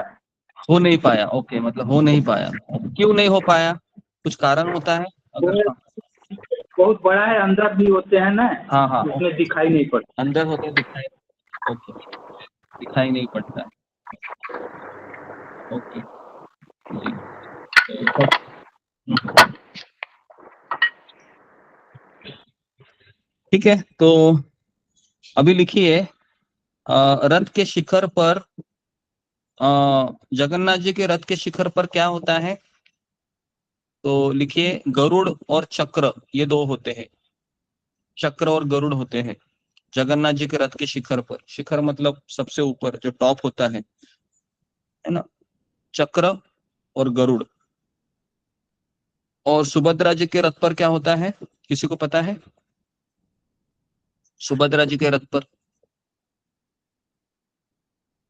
Speaker 7: हो नहीं पाया, ओके, मतलब हो नहीं पाया। क्यों नहीं हो पाया, कुछ कारण होता है अगर?
Speaker 14: बहुत बड़ा है, अंदर भी होते हैं ना।
Speaker 7: हाँ हाँ,
Speaker 14: उसमें दिखाई नहीं पड़ता।
Speaker 7: अंदर होते दिखाई, ओके, दिखाई नहीं पड़ता है, ओके जी। ठीक है, तो अभी लिखिए रथ के शिखर पर, जगन्नाथ जी के रथ के शिखर पर क्या होता है? तो लिखिए गरुड़ और चक्र, ये दो होते हैं, चक्र और गरुड़ होते हैं जगन्नाथ जी के रथ के शिखर पर। शिखर मतलब सबसे ऊपर जो टॉप होता है ना, चक्र और गरुड़। और सुभद्रा जी के रथ पर क्या होता है, किसी को पता है? सुभद्रा जी के रथ पर,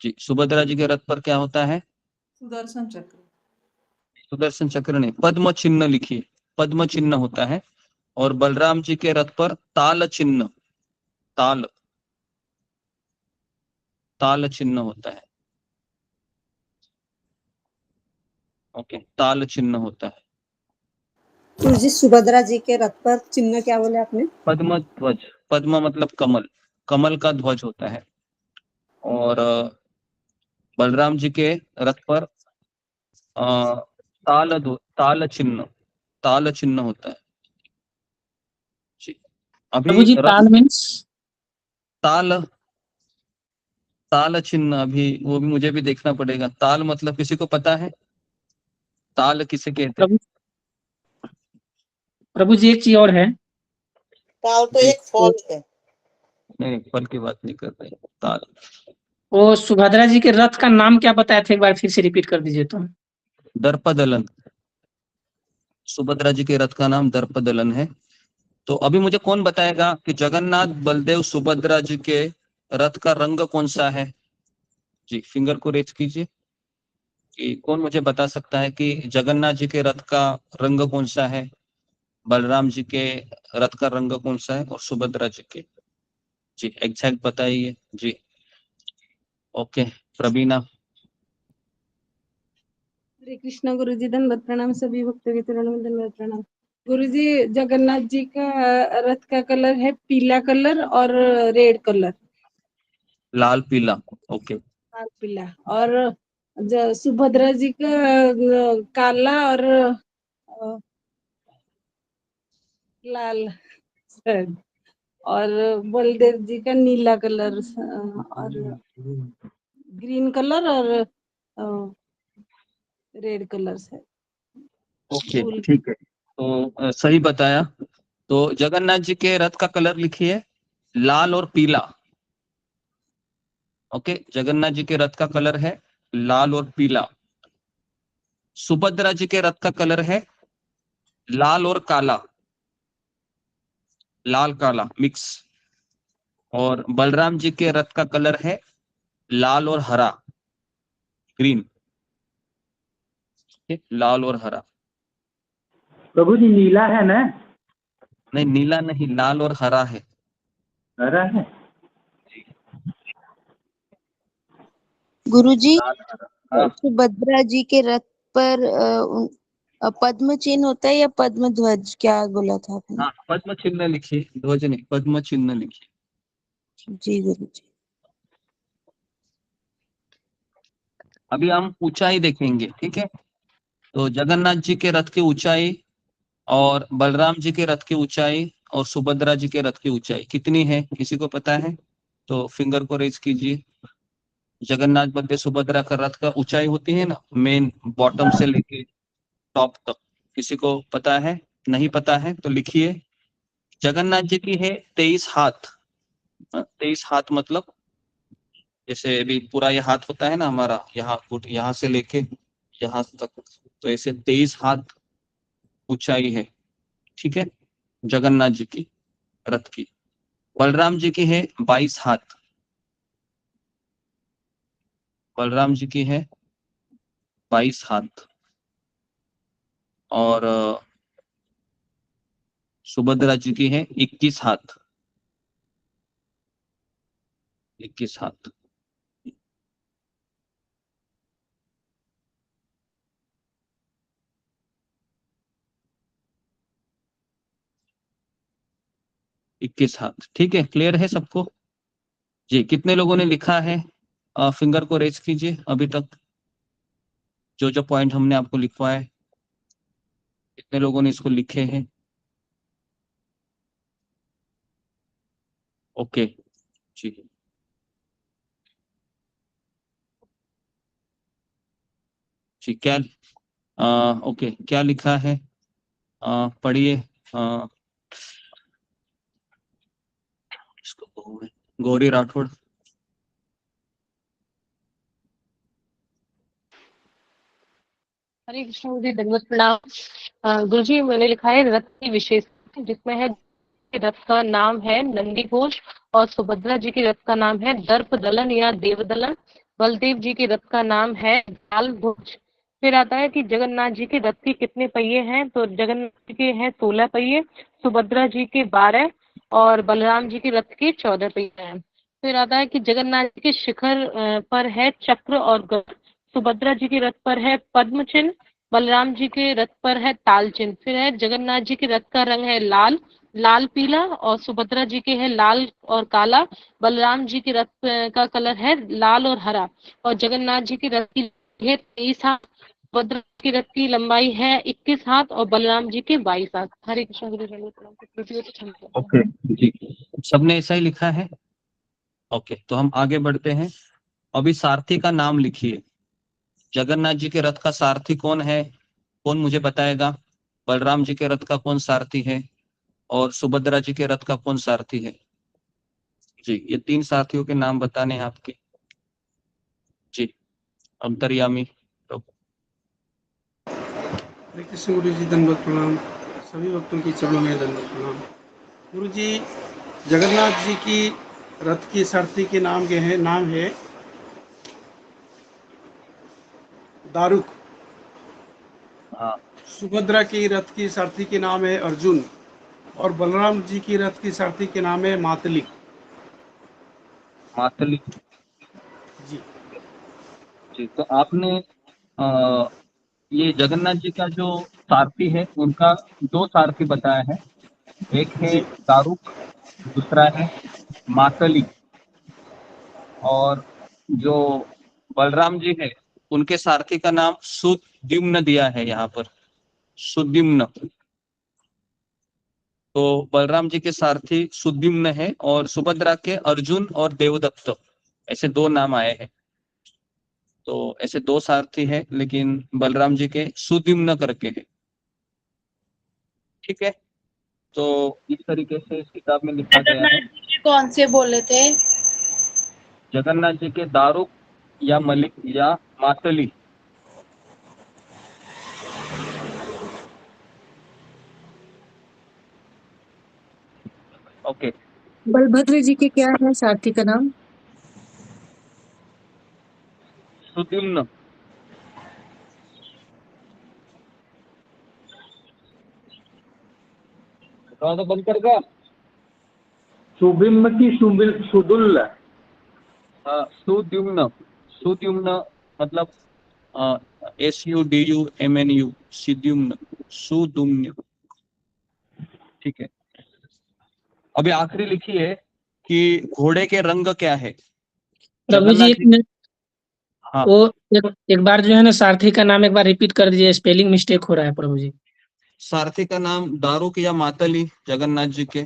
Speaker 7: जी, सुभद्रा जी के रथ पर क्या होता है?
Speaker 6: सुदर्शन चक्र।
Speaker 7: सुदर्शन चक्र नहीं, पद्म चिन्ह लिखिए, पद्म चिन्ह होता है। और बलराम जी के रथ पर ताल चिन्ह, ताल, ताल चिन्ह होता है, ओके, ताल चिन्ह होता है।
Speaker 15: तो जी सुभद्रा जी के रथ पर चिन्ह क्या बोले आपने?
Speaker 7: पद्म ध्वज, पद्म मतलब कमल, कमल का ध्वज होता है। और बलराम जी के रथ पर ताल चिन्ह, ताल चिन्ह होता है जी।
Speaker 11: प्रभु
Speaker 7: अभी
Speaker 11: जी ताल मीन्स?
Speaker 7: ताल, ताल चिन्ह अभी वो भी मुझे भी देखना पड़ेगा। ताल मतलब किसी को पता है ताल किसे कहते हैं?
Speaker 11: प्रभु जी एक चीज और है,
Speaker 15: ताल तो एक फल है।
Speaker 7: नहीं, फल की बात नहीं कर रहे, ताल।
Speaker 11: वो सुभद्रा जी के रथ का नाम क्या बताया था, एक बार फिर से रिपीट कर दीजिए तो।
Speaker 7: दर्पदलन, सुभद्रा जी के रथ का नाम दर्पदलन है। तो अभी मुझे कौन बताएगा कि जगन्नाथ बलदेव सुभद्रा जी के रथ का रंग कौन सा है? जी, फिंगर को रेज कीजिए कि कौन मुझे बता सकता है कि जगन्नाथ जी के रथ का रंग कौन सा है, बलराम जी के रथ का रंग कौन सा है, और सुभद्रा जी के। जी एग्जैक्ट बताइए जी। ओके, प्रवीणा।
Speaker 5: हरे कृष्णा गुरु जी, धन्यवाद प्रणाम। सभी भक्तों के चरणों में धन्यवाद प्रणाम। गुरु जी, जगन्नाथ जी का रथ का कलर है पीला कलर और रेड कलर,
Speaker 7: लाल पीला, ओके।
Speaker 5: लाल पीला। और सुभद्रा जी का काला और लाल सर, और बलदेव जी का नीला कलर और ग्रीन कलर और रेड कलर से।
Speaker 7: ओके ठीक है, तो सही बताया। तो जगन्नाथ जी के रथ का कलर लिखिए लाल और पीला, ओके, जगन्नाथ जी के रथ का कलर है लाल और पीला। सुभद्रा जी के रथ का कलर है लाल और काला, लाल काला मिक्स। और बलराम जी के रथ का कलर है लाल और हरा, ग्रीन, लाल और हरा।
Speaker 14: प्रभु जी नीला है ना?
Speaker 7: नहीं, नीला नहीं, लाल और हरा है।
Speaker 14: हरा है?
Speaker 8: गुरुजी,
Speaker 7: लाल हरा, हाँ।
Speaker 8: सुभद्रा जी के रथ पर पद्म चिन्ह होता है या पद्म ध्वज, क्या बोला था आपने?
Speaker 7: हाँ, पद्म चिन्ह लिखिए, ध्वज नहीं, पद्म चिन्ह लिखिए।
Speaker 8: जी गुरुजी।
Speaker 7: अभी हम ऊंचाई देखेंगे, ठीक है। तो जगन्नाथ जी के रथ की ऊंचाई और बलराम जी के रथ की ऊंचाई और सुभद्रा जी के रथ की ऊंचाई कितनी है, किसी को पता है? तो फिंगर को रेज कीजिए। जगन्नाथ बलदेव सुभद्रा का रथ का ऊंचाई होती है ना, मेन बॉटम से लेके टॉप तक, किसी को पता है? नहीं पता है तो लिखिए। जगन्नाथ जी की है 23 हाथ, 23 हाथ मतलब जैसे अभी पूरा ये हाथ होता है ना हमारा, यहाँ से लेके यहाँ तक, तो ऐसे 23 हाथ ऊंचाई है, ठीक है, जगन्नाथ जी की रथ की। बलराम जी की है 22 हाथ, बलराम जी की है 22 हाथ। और सुभद्रा जी की है 21 हाथ, 21 हाथ। 21 हाथ। ठीक है, क्लियर है सबको? जी, कितने लोगों ने लिखा है? फिंगर को रेज कीजिए अभी तक, जो जो पॉइंट हमने आपको लिखवाए, कितने लोगों ने इसको लिखे हैं? ओके जी, जी क्या ओके, क्या लिखा है? पढ़िए। गौरी राठौड़।
Speaker 9: हरे कृष्ण गुरुजी, दंडवत प्रणाम। गुरुजी, मैंने लिखा है रथ की विशेषता, जिसमें है रथ का नाम है नंदी घोष, और सुभद्रा जी के रथ का नाम है दर्प दलन या देव दलन। बलदेव जी के रथ का नाम है दाल घोष। फिर आता है कि जगन्नाथ जी के रथ के कितने पहिए हैं, तो जगन्नाथ जी के हैं 16 पहिए, सुभद्रा जी के 12 और बलराम जी के रथ के 14 पहिए हैं। फिर आता है कि जगन्नाथ जी के शिखर पर है चक्र और गरुड़, सुभद्रा जी के रथ पर है पद्म चिन्ह, बलराम जी के रथ पर है ताल चिन्ह। फिर है जगन्नाथ जी के रथ का रंग है लाल, लाल पीला, और सुभद्रा जी के है लाल और काला, बलराम जी के रथ का कलर है लाल और हरा, और जगन्नाथ जी के रथ की है 23 हाथ, सुभद्रा की रथ की लंबाई है 21 हाथ और बलराम जी के 22 हाथ। हरे कृष्ण गुरु जी।
Speaker 7: ओके जी, सबने ऐसा ही लिखा है? ओके, तो हम आगे बढ़ते हैं। अभी सारथी का नाम लिखिए। जगन्नाथ जी के रथ का सारथी कौन है? कौन मुझे बताएगा? बलराम जी के रथ का कौन सारथी है? और सुभद्रा जी के रथ का कौन सारथी है? जी, ये 3 सारथियों के नाम बताने हैं आपके। जी, अंतर्यामी प्रभु।
Speaker 1: हरे कृष्ण गुरु जी, दंडवत प्रणाम। सभी भक्तों की चरणों में दंडवत प्रणाम। गुरु जी, जगन्नाथ जी की रथ की सारथी के नाम है दारुक।
Speaker 7: हाँ,
Speaker 1: सुभद्रा की रथ की सारथी के नाम है अर्जुन, और बलराम जी की रथ की सारथी के नाम है मातली।
Speaker 7: मातली
Speaker 1: जी
Speaker 7: जी, तो आपने ये जगन्नाथ जी का जो सारथी है उनका 2 सारथी बताया है, एक है
Speaker 1: जी
Speaker 7: दारुक, दूसरा है मातली। और जो बलराम जी है उनके सारथी का नाम सुद्युम्न दिया है यहाँ पर, सुद्युम्न। तो बलराम जी के सारथी सुद्युम्न है और सुभद्रा के अर्जुन और देवदत्त, ऐसे 2 नाम आए हैं। तो ऐसे 2 सारथी है, लेकिन बलराम जी के सुद्युम्न करके है। ठीक है, तो इस तरीके से इस किताब में लिखा गया है।
Speaker 16: जगन्नाथ जी कौन से बोले थे?
Speaker 7: जगन्नाथ जी के दारुक या मलिक या मातली। ओके,
Speaker 6: बलभद्र जी के क्या है सारथी का नाम?
Speaker 7: सुद्युम्न। तो बंद कर का
Speaker 14: सुबिम्न की सुदुल्ल।
Speaker 7: सुद्युम्न, सुद्युम्न मतलब SUDUMNU, सुद्युम्न, सुद्युम्न। ठीक है, अभी आखिरी लिखिए कि घोड़े के रंग क्या है?
Speaker 11: प्रभु जी
Speaker 7: जगन्नाथ
Speaker 11: एक
Speaker 7: जी।
Speaker 11: मिनट,
Speaker 7: हाँ,
Speaker 11: वो एक बार जो है ना सारथी का नाम एक बार रिपीट कर दीजिए, स्पेलिंग मिस्टेक हो रहा है प्रभु जी।
Speaker 7: सारथी का नाम दारुक या मातली जगन्नाथ जी के?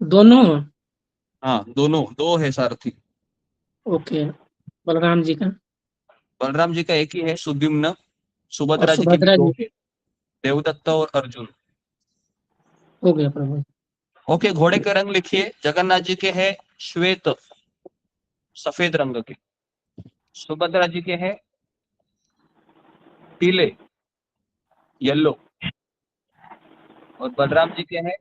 Speaker 11: दोनों?
Speaker 7: हाँ, दोनों, 2 है सारथी।
Speaker 11: ओके, बलराम जी का
Speaker 7: बलराम जी का एक ही है सुद्युम्न,
Speaker 11: और
Speaker 7: सुभद्रा जी के भी
Speaker 11: सुभद्रा
Speaker 7: 2
Speaker 11: जी।
Speaker 7: है, देवदत्त और अर्जुन।
Speaker 11: हो गया प्रभु।
Speaker 7: ओके, घोड़े के रंग लिखिए। जगन्नाथ जी के है श्वेत, सफेद रंग के। सुभद्रा जी के है पीले, येलो। और बलराम जी के हैं,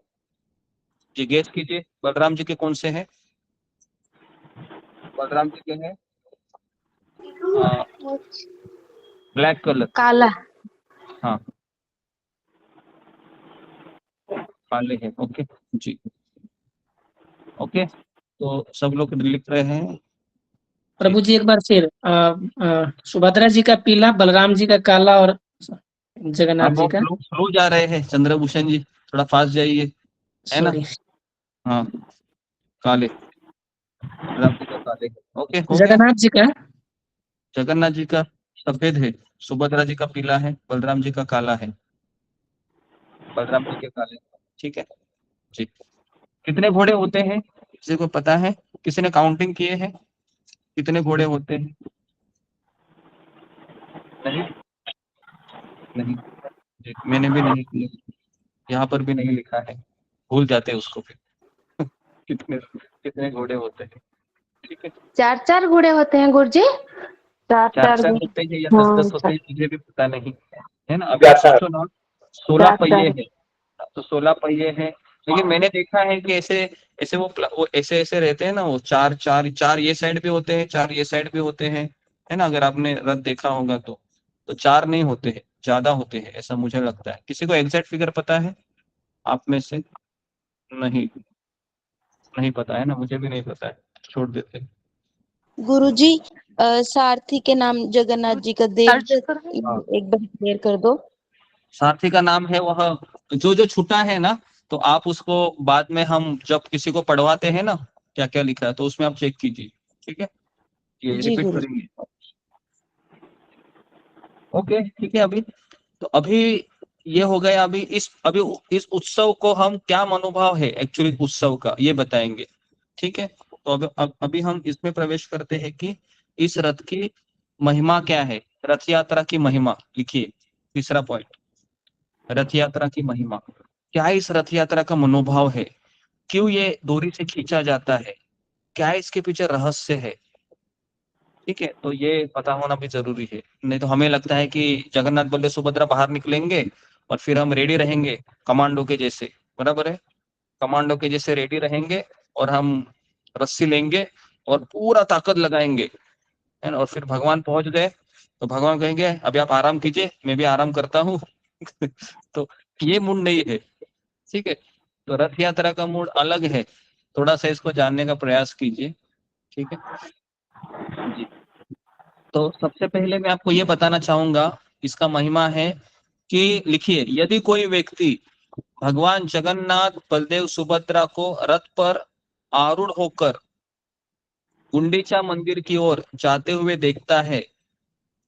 Speaker 7: जी गेस कीजिए, बलराम जी के कौन से हैं? बलराम जी के हैं ब्लैक कलर,
Speaker 4: काला।
Speaker 7: हाँ काले हैं। ओके जी, ओके, तो सब लोग लिख रहे हैं।
Speaker 11: प्रभु जी एक बार फिर सुभद्रा जी का पीला, बलराम जी का काला और जगन्नाथ
Speaker 7: आप
Speaker 11: जी
Speaker 7: बहुत
Speaker 11: का।
Speaker 7: स्लो जा रहे हैं चंद्रभूषण जी, थोड़ा फास्ट जाइए, है ना?
Speaker 11: सॉरी।
Speaker 7: हाँ काले, बलराम जी का काले है। ओके हो गया।
Speaker 11: जगन्नाथ जी का
Speaker 7: जगन्नाथ जी का सफेद है, सुभद्रा जी का पीला है, बलराम जी का काला है, बलराम जी के काले। ठीक है जी। कितने घोड़े होते हैं, किसी को पता है? किसी ने काउंटिंग किए हैं कितने घोड़े होते हैं? नहीं नहीं जी, मैंने भी नहीं किया, यहाँ पर भी नहीं लिखा है, भूल जाते हैं उसको फिर। कितने कितने घोड़े होते हैं? ठीक है,
Speaker 4: 4-4 घोड़े होते हैं गुरुजी, चार
Speaker 7: चार
Speaker 4: चार
Speaker 7: चार
Speaker 4: घोड़े।
Speaker 7: होते हैं या
Speaker 4: हाँ
Speaker 7: 10-10 होते
Speaker 4: चार
Speaker 7: हैं, मुझे भी पता नहीं है ना। अभी आप सोचो ना, 16
Speaker 4: चार
Speaker 7: पहिए
Speaker 4: चार
Speaker 7: हैं, तो 16 पहिए हैं। लेकिन मैंने देखा है कि ऐसे ऐसे वो ऐसे ऐसे रहते हैं ना, वो चार चार चार ये साइड पे होते हैं, चार ये साइड पे होते हैं, है ना। अगर आपने रथ देखा होगा तो चार नहीं होते हैं, ज्यादा होते हैं, ऐसा मुझे लगता है। किसी को एग्जैक्ट फिगर पता है आप में से? नहीं नहीं पता है ना, मुझे भी नहीं पता है, छोड़ देते हैं।
Speaker 8: गुरुजी सारथी के नाम जगन्नाथ जी का देव
Speaker 9: सर्च कर रहे हैं।
Speaker 7: हाँ,
Speaker 8: एक बार क्लियर कर दो।
Speaker 7: सारथी का नाम है वह, जो जो छूटा है ना, तो आप उसको बाद में हम जब किसी को पढ़वाते हैं ना क्या क्या लिखा है, तो उसमें आप चेक कीजिए। ठीक है, ये
Speaker 8: जी
Speaker 7: रिपीट
Speaker 8: गुरु।
Speaker 7: करेंगे। ओके ठीक है। अभी ये हो गया। अभी इस उत्सव को हम, क्या मनोभाव है एक्चुअली उत्सव का, ये बताएंगे। ठीक है, तो अभी हम इसमें प्रवेश करते हैं कि इस रथ की महिमा क्या है, रथ यात्रा की महिमा। लिखिए तीसरा पॉइंट, रथ यात्रा की महिमा क्या है, इस रथ यात्रा का मनोभाव है, क्यों ये डोरी से खींचा जाता है, क्या इसके पीछे रहस्य है। ठीक है, तो ये पता होना भी जरूरी है। नहीं तो हमें लगता है कि जगन्नाथ बल्ले सुभद्रा बाहर निकलेंगे और फिर हम रेडी रहेंगे कमांडो के जैसे, बराबर है, कमांडो के जैसे रेडी रहेंगे और हम रस्सी लेंगे और पूरा ताकत लगाएंगे, है ना। और फिर भगवान पहुंच गए तो भगवान कहेंगे अभी आप आराम कीजिए, मैं भी आराम करता हूँ। तो ये मूड नहीं है। ठीक है, तो रथ यात्रा का मूड अलग है, थोड़ा सा इसको जानने का प्रयास कीजिए। ठीक है जी। तो सबसे पहले मैं आपको ये बताना चाहूंगा, इसका महिमा है कि लिखिए, यदि कोई व्यक्ति भगवान जगन्नाथ बलदेव सुभद्रा को रथ पर आरूढ़ होकर गुंडीचा मंदिर की ओर जाते हुए देखता है,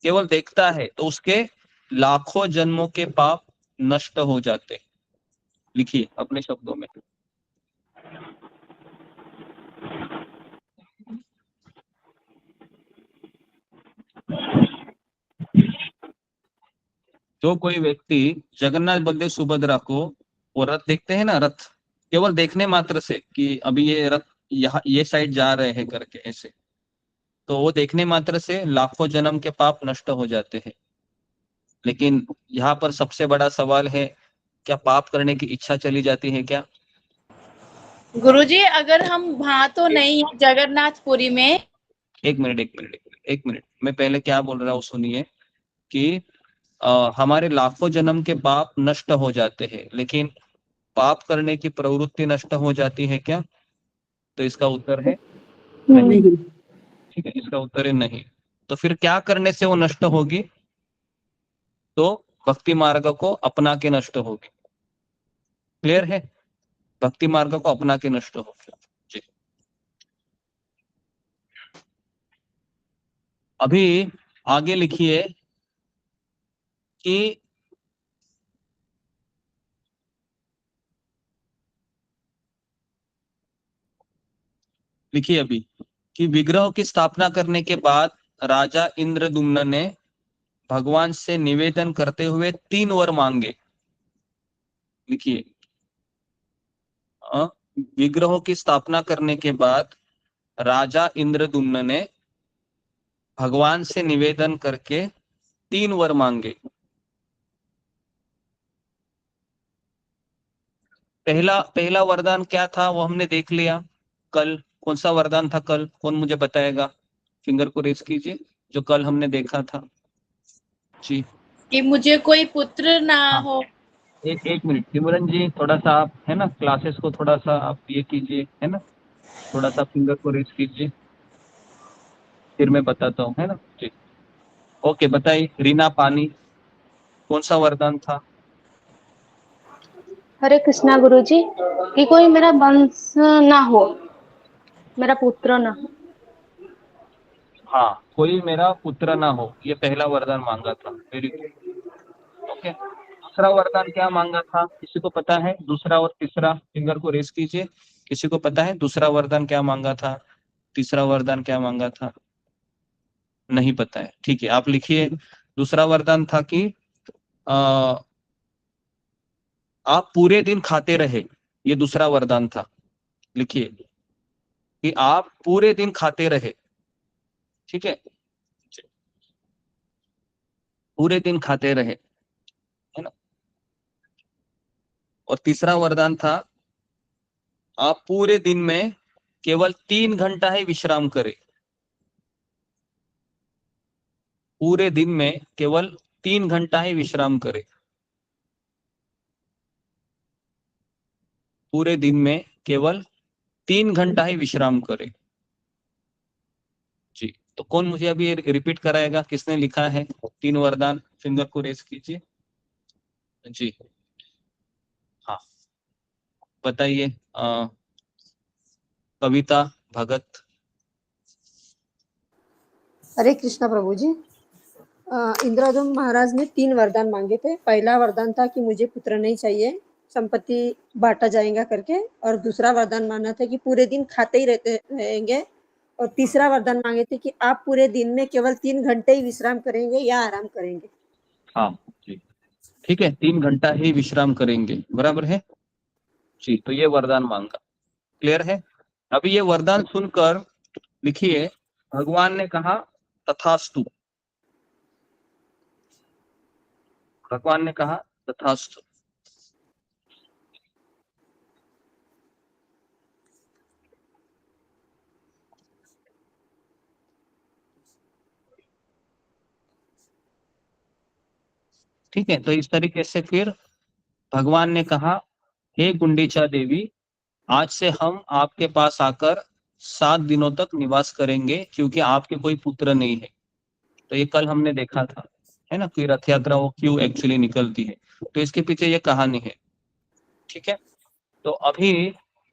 Speaker 7: केवल देखता है, तो उसके लाखों जन्मों के पाप नष्ट हो जाते। लिखिए अपने शब्दों में, जो कोई व्यक्ति जगन्नाथ बलदेव सुभद्रा को, वो रथ देखते हैं ना, रथ केवल देखने मात्र से कि अभी ये रथ यहाँ ये साइड जा रहे हैं करके ऐसे, तो वो देखने मात्र से लाखों जन्म के पाप नष्ट हो जाते हैं। लेकिन यहाँ पर सबसे बड़ा सवाल है, क्या पाप करने की इच्छा चली जाती है क्या?
Speaker 16: गुरुजी अगर हम वहां तो नहीं है जगन्नाथपुरी में।
Speaker 7: एक मिनट, मैं पहले क्या बोल रहा हूँ सुनिए, कि हमारे लाखों जन्म के पाप नष्ट हो जाते हैं, लेकिन पाप करने की प्रवृत्ति नष्ट हो जाती है क्या? तो इसका उत्तर है नहीं। ठीक है, इसका उत्तर है नहीं। तो फिर क्या करने से वो नष्ट होगी? तो भक्ति मार्ग को अपना के नष्ट होगी। क्लियर है? भक्ति मार्ग को अपना के नष्ट होगी जी। अभी आगे लिखिए कि अभी कि विग्रह की स्थापना करने के बाद राजा इंद्रदुम्न ने भगवान से निवेदन करते हुए 3 वर मांगे। लिखिए, विग्रहों की स्थापना करने के बाद राजा इंद्रदुम्न ने भगवान से निवेदन करके 3 वर मांगे। पहला पहला वरदान क्या था वो हमने देख लिया कल। कौन सा वरदान था कल, कौन मुझे बताएगा? फिंगर को रेस कीजिए, जो कल हमने देखा था जी।
Speaker 16: कि मुझे कोई पुत्र ना
Speaker 7: हाँ,
Speaker 16: हो।
Speaker 7: एक मिनट सिमरन जी, थोड़ा सा आप है ना क्लासेस को थोड़ा सा आप ये कीजिए, है ना, थोड़ा सा फिंगर को रेस कीजिए, फिर मैं बताता हूँ, है ना जी। ओके बताइए, रीना पानी कौन सा वरदान था?
Speaker 4: हरे कृष्णा गुरुजी, कि कोई मेरा वंश ना हो, मेरा पुत्र ना हो।
Speaker 7: हाँ, कोई मेरा पुत्र ना हो, ये पहला वरदान मांगा था। Very good. ओके, दूसरा वरदान क्या मांगा था? किसी को पता है? दूसरा और तीसरा फिंगर को रेस कीजिए। किसी को पता है दूसरा वरदान क्या मांगा था, तीसरा वरदान क्या मांगा था? नहीं पता है, ठीक है, आप लिखिए। दूसरा वरदान था कि आ, आप पूरे दिन खाते रहे, ये दूसरा वरदान था। लिखिए कि आप पूरे दिन खाते रहे, ठीक है, पूरे दिन खाते रहे, है ना। और तीसरा वरदान था आप पूरे दिन में केवल 3 घंटा ही विश्राम करें, पूरे दिन में केवल 3 घंटा ही विश्राम करें, पूरे दिन में केवल 3 घंटा ही विश्राम करें। जी, तो कौन मुझे अभी रिपीट कराएगा, किसने लिखा है 3 वरदान? फिंगर को रेस कीजिए। जी हाँ, बताइए। कविता भगत।
Speaker 15: हरे कृष्णा प्रभु जी। इंद्रदुम्न महाराज ने 3 वरदान मांगे थे। पहला वरदान था कि मुझे पुत्र नहीं चाहिए, संपत्ति बांटा जाएगा करके, और दूसरा वरदान मांगा था कि पूरे दिन खाते ही रहेंगे, और तीसरा वरदान मांगे थे कि आप पूरे दिन में केवल 3 घंटे ही विश्राम करेंगे या आराम करेंगे।
Speaker 7: हाँ जी, ठीक है, 3 घंटा ही विश्राम करेंगे, बराबर है जी। तो ये वरदान मांगा, क्लियर है। अभी ये वरदान सुनकर लिखिए, भगवान ने कहा तथास्तु, भगवान ने कहा तथास्तु। ठीक है, तो इस तरीके से फिर भगवान ने कहा, हे गुंडीचा देवी, आज से हम आपके पास आकर 7 दिनों तक निवास करेंगे, क्योंकि आपके कोई पुत्र नहीं है। तो ये कल हमने देखा था, है ना, कि रथ यात्रा वो क्यों एक्चुअली निकलती है, तो इसके पीछे ये कहानी है। ठीक है, तो अभी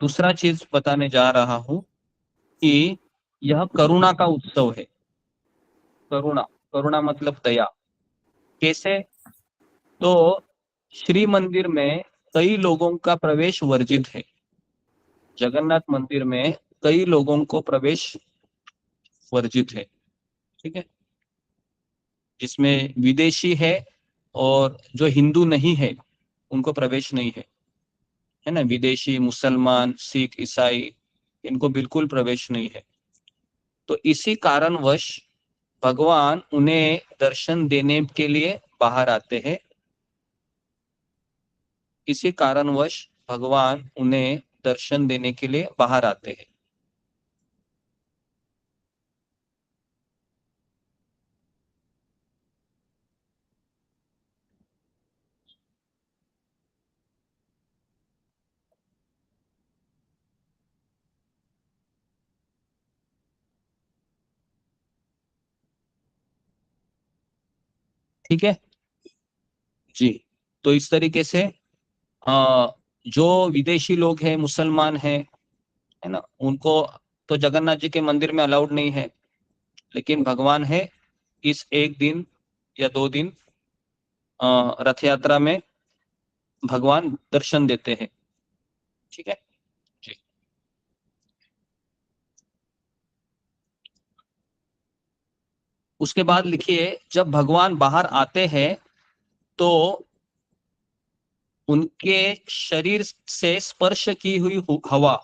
Speaker 7: दूसरा चीज बताने जा रहा हूं कि यह करुणा का उत्सव है। करुणा, करुणा मतलब दया। कैसे? तो श्री मंदिर में कई लोगों का प्रवेश वर्जित है, जगन्नाथ मंदिर में कई लोगों को प्रवेश वर्जित है, ठीक है, जिसमें विदेशी है और जो हिंदू नहीं है उनको प्रवेश नहीं है ना। विदेशी, मुसलमान, सिख, ईसाई, इनको बिल्कुल प्रवेश नहीं है। तो इसी कारणवश भगवान उन्हें दर्शन देने के लिए बाहर आते हैं, इसी कारणवश भगवान उन्हें दर्शन देने के लिए बाहर आते हैं। ठीक है जी, तो इस तरीके से जो विदेशी लोग हैं, मुसलमान हैं, है ना, उनको तो जगन्नाथ जी के मंदिर में अलाउड नहीं है, लेकिन भगवान है इस 1 दिन या 2 दिन रथ यात्रा में भगवान दर्शन देते हैं। ठीक है जी, उसके बाद लिखिए, जब भगवान बाहर आते हैं तो उनके शरीर से स्पर्श की हुई हवा,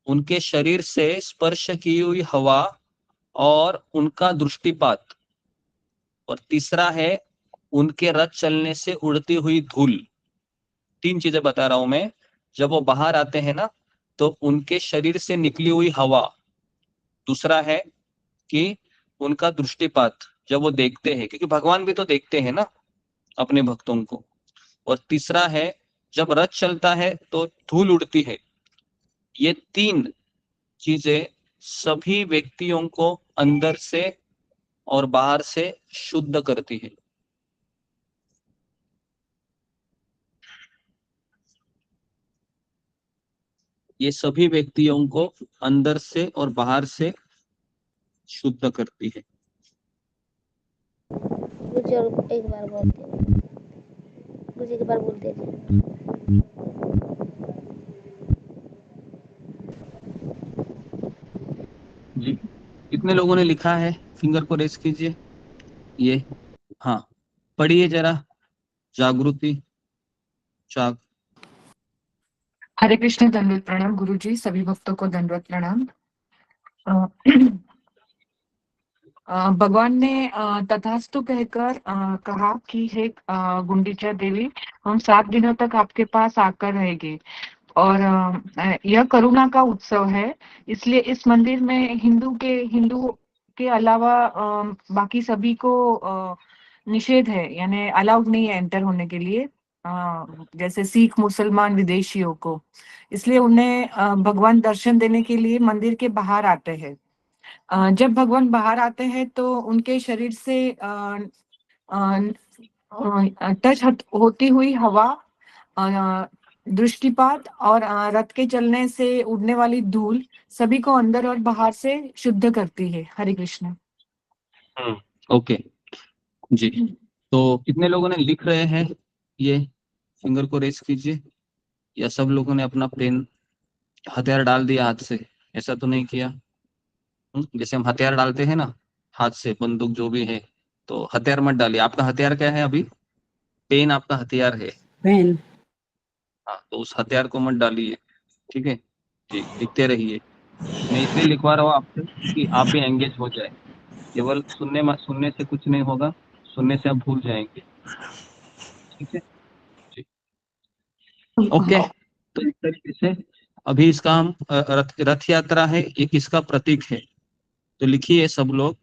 Speaker 7: उनके शरीर से स्पर्श की हुई हवा और उनका दृष्टिपात, और तीसरा है उनके रथ चलने से उड़ती हुई धूल। 3 चीजें बता रहा हूं मैं। जब वो बाहर आते हैं ना, तो उनके शरीर से निकली हुई हवा, दूसरा है कि उनका दृष्टिपात, जब वो देखते हैं, क्योंकि भगवान भी तो देखते हैं ना अपने भक्तों को, और तीसरा है जब रथ चलता है तो धूल उड़ती है। ये 3 चीजें सभी व्यक्तियों को अंदर से और बाहर से शुद्ध करती है। ये सभी व्यक्तियों को अंदर से और बाहर से शुद्ध करती है।
Speaker 8: मुझे और एक बार बोलते हैं, मुझे एक बार बोलते हैं।
Speaker 7: जी, कितने लोगों ने लिखा है? फिंगर को रेस कीजिए। ये हाँ, पढ़िए जरा। जागृति चाक।
Speaker 10: हरे कृष्ण, दंडवत प्रणाम गुरुजी, सभी भक्तों को दंडवत प्रणाम। भगवान ने तथास्तु कहकर कहा कि हे गुंडीचा देवी, हम 7 दिनों तक आपके पास आकर रहेंगे। और यह करुणा का उत्सव है, इसलिए इस मंदिर में हिंदू के अलावा बाकी सभी को निषेध है, यानी अलाउड नहीं है एंटर होने के लिए, जैसे सिख, मुसलमान, विदेशियों को। इसलिए उन्हें भगवान दर्शन देने के लिए मंदिर के बाहर आते हैं। जब भगवान बाहर आते हैं तो उनके शरीर से टच होती हुई हवा, दृष्टिपात और रथ के चलने से उड़ने वाली धूल सभी को अंदर और बाहर से शुद्ध करती है। हरे कृष्ण।
Speaker 7: ओके जी, तो कितने लोगों ने लिख रहे हैं? ये फिंगर को रेस कीजिए। या सब लोगों ने अपना पेन हथियार डाल दिया हाथ से? ऐसा तो नहीं किया? जैसे हम हथियार डालते हैं ना हाथ से, बंदूक जो भी है, तो हथियार मत डालिए। आपका हथियार क्या है अभी? पेन आपका हथियार है।
Speaker 15: पेन।
Speaker 7: हाँ, तो उस हथियार को मत डालिए, ठीक है जी। लिखते रहिए। मैं इसलिए लिखवा रहा हूँ आपसे कि आप भी एंगेज हो जाए। केवल सुनने से कुछ नहीं होगा, सुनने से आप भूल जाएंगे, ठीक है जी। ओके, तो इस तरीके से अभी इसका हम रथ यात्रा है, ये किसका प्रतीक है? तो लिखिए सब लोग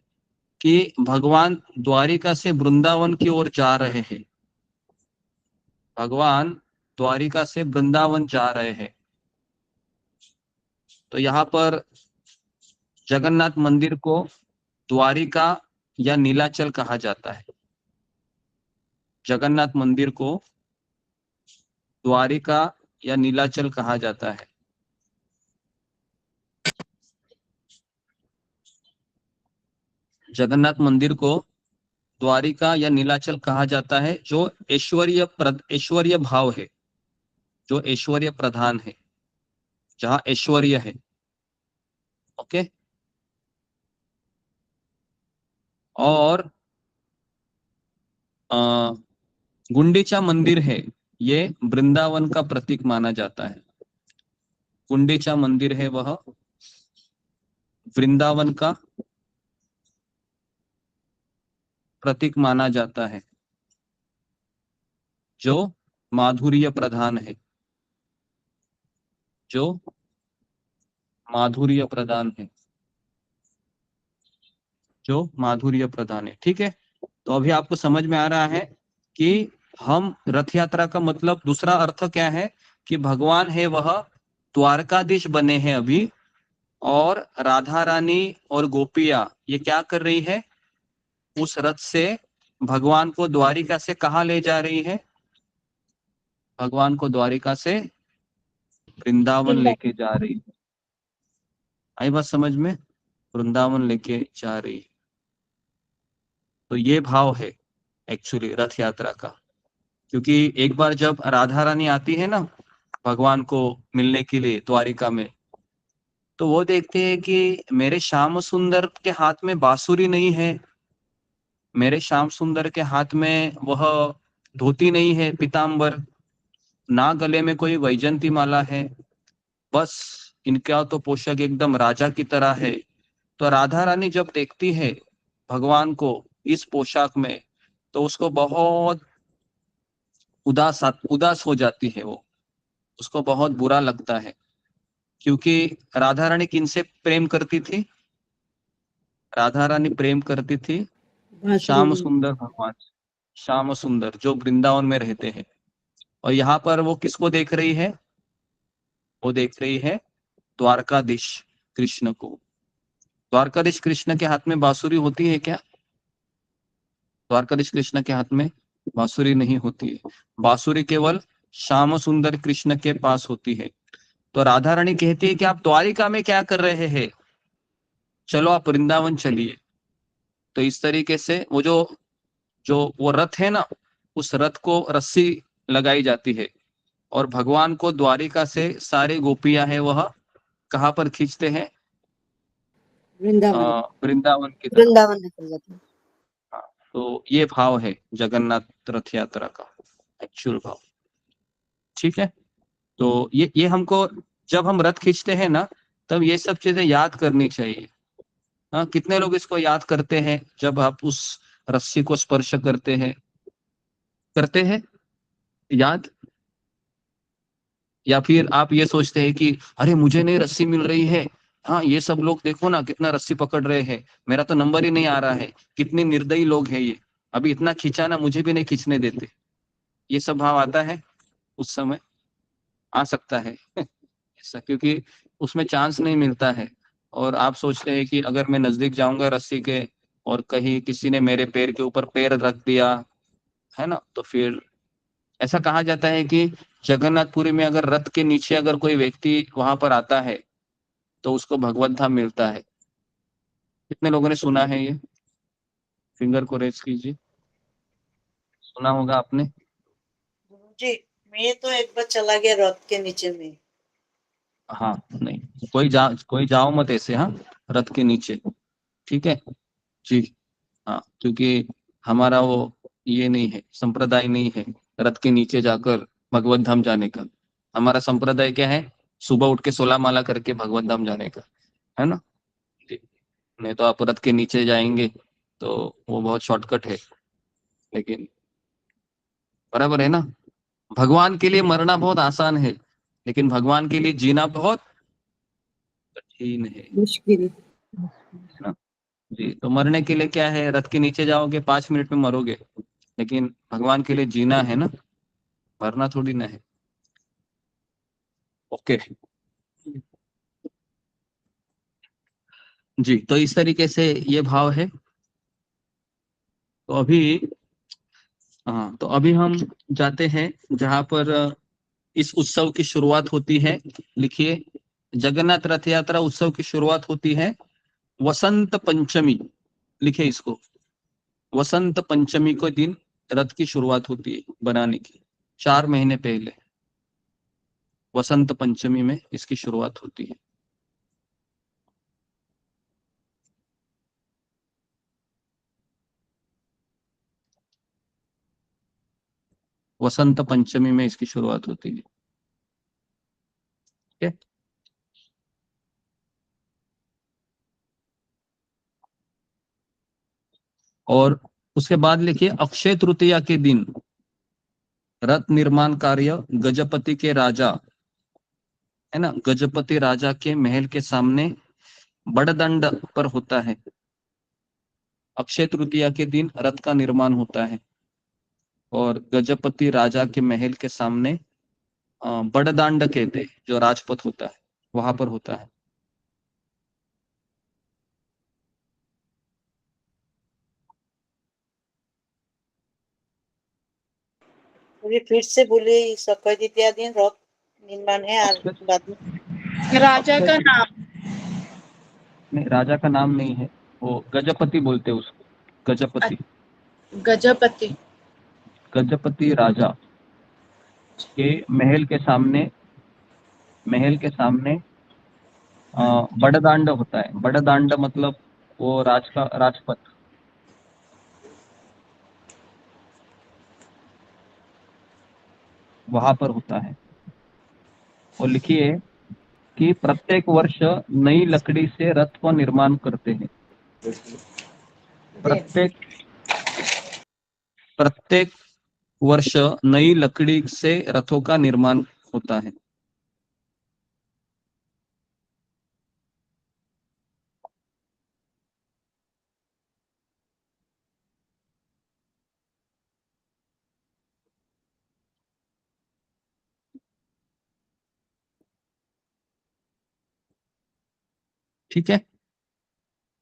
Speaker 7: कि भगवान द्वारिका से वृंदावन की ओर जा रहे हैं। भगवान द्वारिका से वृंदावन जा रहे हैं। तो यहाँ पर जगन्नाथ मंदिर को द्वारिका या नीलाचल कहा जाता है। जगन्नाथ मंदिर को द्वारिका या नीलाचल कहा जाता है। जगन्नाथ मंदिर को द्वारिका या नीलाचल कहा जाता है, जो ऐश्वर्य भाव है, जो ऐश्वर्य प्रधान है, जहां ऐश्वर्य है। ओके, और गुंडीचा मंदिर है, ये वृंदावन का प्रतीक माना जाता है। गुंडीचा मंदिर है वह वृंदावन का प्रतीक माना जाता है, जो माधुर्य प्रधान है, जो माधुर्य प्रधान है, जो माधुर्य प्रधान है। ठीक है, तो अभी आपको समझ में आ रहा है कि हम रथ यात्रा का मतलब, दूसरा अर्थ क्या है कि भगवान है वह द्वारकाधीश बने हैं अभी, और राधा रानी और गोपियां ये क्या कर रही है? उस रथ से भगवान को द्वारिका से कहाँ ले जा रही है? भगवान को द्वारिका से वृंदावन लेके जा रही है। आई बात समझ में? वृंदावन लेके जा रही है। तो ये भाव है एक्चुअली रथ यात्रा का, क्योंकि एक बार जब राधा रानी आती है ना भगवान को मिलने के लिए द्वारिका में, तो वो देखते हैं कि मेरे श्याम सुंदर के हाथ में बांसुरी नहीं है, मेरे श्याम सुंदर के हाथ में वह धोती नहीं है पीतांबर, ना गले में कोई वैजंती माला है, बस इनका तो पोशाक एकदम राजा की तरह है। तो राधा रानी जब देखती है भगवान को इस पोशाक में, तो उसको बहुत उदास हो जाती है, वो उसको बहुत बुरा लगता है। क्योंकि राधा रानी किनसे प्रेम करती थी? राधा रानी प्रेम करती थी श्याम सुंदर भगवान, श्याम सुंदर जो वृंदावन में रहते हैं। और यहाँ पर वो किसको देख रही है? वो देख रही है द्वारकाधीश कृष्ण को। द्वारकाधीश कृष्ण के हाथ में बांसुरी होती है क्या? द्वारकाधीश कृष्ण के हाथ में बांसुरी नहीं होती है। बांसुरी केवल श्याम सुंदर कृष्ण के पास होती है। तो राधा रानी कहती है कि आप द्वारिका में क्या कर रहे हैं, चलो आप वृंदावन चलिए। तो इस तरीके से वो जो वो रथ है ना, उस रथ को रस्सी लगाई जाती है और भगवान को द्वारिका से सारे गोपियां हैं वह कहाँ पर खींचते हैं,
Speaker 15: वृंदावन
Speaker 7: वृंदावन की तरफ।
Speaker 15: वृंदावन निकल जाते हैं।
Speaker 7: हाँ, तो ये भाव है जगन्नाथ रथ यात्रा का एक्चुअल भाव। ठीक है, तो ये हमको जब हम रथ खींचते हैं ना, तब ये सब चीजें याद करनी चाहिए। हाँ, कितने लोग इसको याद करते हैं जब आप उस रस्सी को स्पर्श करते हैं याद, या फिर आप ये सोचते हैं कि अरे मुझे नहीं रस्सी मिल रही है, हाँ ये सब लोग देखो ना कितना रस्सी पकड़ रहे हैं, मेरा तो नंबर ही नहीं आ रहा है, कितने निर्दयी लोग हैं ये, अभी इतना खींचा ना मुझे भी नहीं खींचने देते। ये सब भाव आता है उस समय, आ सकता है ऐसा, क्योंकि उसमें चांस नहीं मिलता है। और आप सोचते हैं कि अगर मैं नजदीक जाऊंगा रस्सी के और कहीं किसी ने मेरे पैर के ऊपर पैर रख दिया है ना, तो फिर ऐसा कहा जाता है कि जगन्नाथपुरी में अगर रथ के नीचे अगर कोई व्यक्ति वहां पर आता है तो उसको भगवत धाम मिलता है। कितने लोगों ने सुना है ये, फिंगर को रेज कीजिए, सुना होगा आपने।
Speaker 17: जी मैं तो एक बार चला गया रथ के नीचे में।
Speaker 7: हाँ नहीं, कोई जाओ मत ऐसे, हाँ रथ के नीचे, ठीक है जी। हाँ, क्योंकि हमारा वो ये नहीं है, संप्रदाय नहीं है रथ के नीचे जाकर भगवत धाम जाने का। हमारा संप्रदाय क्या है, सुबह उठ के 16 माला करके भगवत धाम जाने का, है ना। नहीं तो आप रथ के नीचे जाएंगे तो वो बहुत शॉर्टकट है, लेकिन बराबर है ना। भगवान के लिए मरना बहुत आसान है, लेकिन भगवान के लिए जीना बहुत कठिन है,
Speaker 15: मुश्किल
Speaker 7: है ना जी। तो मरने के लिए क्या है, रथ के नीचे जाओगे 5 मिनट में मरोगे, लेकिन भगवान के लिए जीना है ना, मरना थोड़ी ना है। ओके जी, तो इस तरीके से ये भाव है। तो अभी हम जाते हैं जहां पर इस उत्सव की शुरुआत होती है। लिखिए, जगन्नाथ रथ यात्रा उत्सव की शुरुआत होती है वसंत पंचमी। लिखिए इसको, वसंत पंचमी को दिन रथ की शुरुआत होती है बनाने की, 4 महीने पहले वसंत पंचमी में इसकी शुरुआत होती है। वसंत पंचमी में इसकी शुरुआत होती है, ठीक है। और उसके बाद लिखिए, अक्षय तृतीया के दिन रथ निर्माण कार्य गजपति के राजा, है ना, गजपति राजा के महल के सामने बड़दंड पर होता है। अक्षय तृतीया के दिन रथ का निर्माण होता है और गजपति राजा के महल के सामने बड़दांड कहते हैं, जो राजपथ होता है वहां पर होता है।
Speaker 17: मुझे फिर से बोले, अक्षय तृतीया दिन रथ निर्माण है और बाद में राजा का नाम
Speaker 7: नहीं, राजा का नाम नहीं है, वो गजपति बोलते हैं उसको, गजपति। गजपति राजा के महल के सामने बड़दांड होता है। बड़दांड मतलब वो राजपथ, वहां पर होता है। और लिखिए कि प्रत्येक वर्ष नई लकड़ी से रथ को निर्माण करते हैं। प्रत्येक वर्ष नई लकड़ी से रथों का निर्माण होता है। ठीक है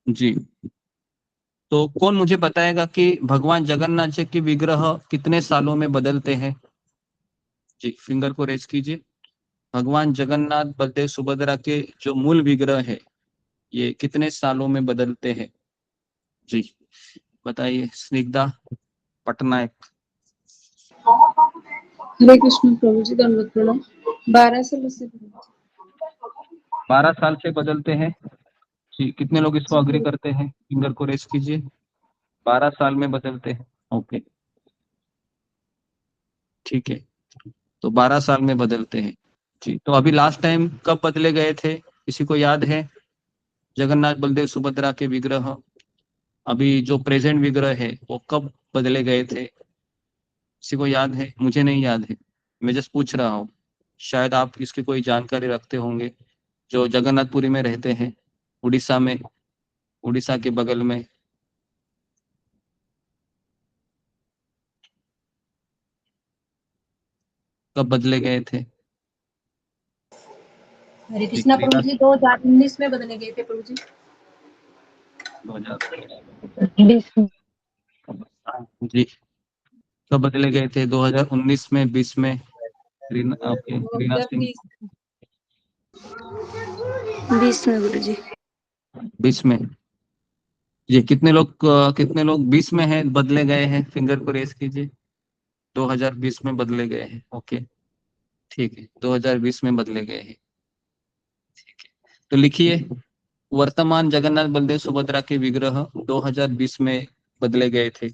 Speaker 7: जी। तो कौन मुझे बताएगा कि भगवान जगन्नाथ जी के विग्रह कितने सालों में बदलते हैं? जी, फिंगर को रेज कीजिए। भगवान जगन्नाथ बलदेव सुभद्रा के जो मूल विग्रह है ये कितने सालों में बदलते हैं? जी बताइए स्निग्धा पटनायक।
Speaker 13: हरे कृष्ण प्रभु जी, दंडवत प्रणाम। 12 साल से
Speaker 7: 12 साल से बदलते हैं। जी कितने लोग इसको
Speaker 13: जी
Speaker 7: अग्री करते हैं? फिंगर को रेस कीजिए। 12 साल में बदलते हैं। ओके ठीक है, तो 12 साल में बदलते हैं। जी तो अभी लास्ट टाइम कब बदले गए थे, किसी को याद है? जगन्नाथ बलदेव सुभद्रा के विग्रह अभी जो प्रेजेंट विग्रह है वो कब बदले गए थे? किसी को याद है? मुझे नहीं याद है, मैं जस्ट पूछ रहा हूँ, शायद आप इसकी कोई जानकारी रखते होंगे जो जगन्नाथपुरी में रहते हैं, उड़ीसा में, उड़ीसा के बगल में। कब बदले गए थे?
Speaker 18: हरे कृष्णा प्रभु जी, 2019 में बदले गए थे प्रभु जी।
Speaker 7: 2020 जी कब बदले गए थे? 2019 में, 20 में? ओके रीना सिंह
Speaker 8: 20 में गुरु जी।
Speaker 7: 20 में। ये कितने लोग 20 में है बदले गए हैं? फिंगर को रेस कीजिए। 2020 में बदले गए हैं। ओके ठीक है, 2020 में बदले गए हैं। ठीक है, तो लिखिए वर्तमान जगन्नाथ बलदेव सुभद्रा के विग्रह 2020 में बदले गए थे।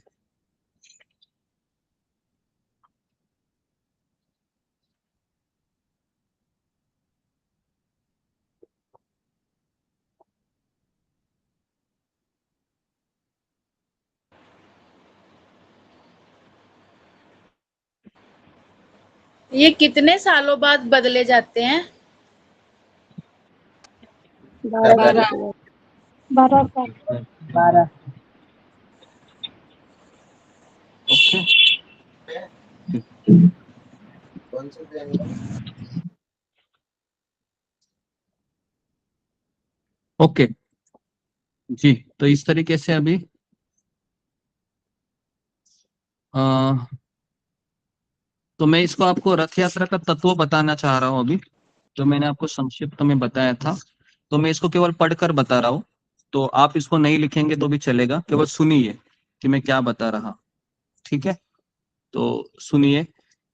Speaker 16: ये कितने सालों बाद बदले जाते हैं?
Speaker 13: 12 साल।
Speaker 7: ओके जी, तो इस तरीके से अभी तो मैं इसको आपको रथ यात्रा का तत्व बताना चाह रहा हूँ अभी, जो मैंने आपको संक्षिप्त में बताया था, तो मैं इसको केवल पढ़कर बता रहा हूँ, तो आप इसको नहीं लिखेंगे तो भी चलेगा, केवल सुनिए कि मैं क्या बता रहा। ठीक है, तो सुनिए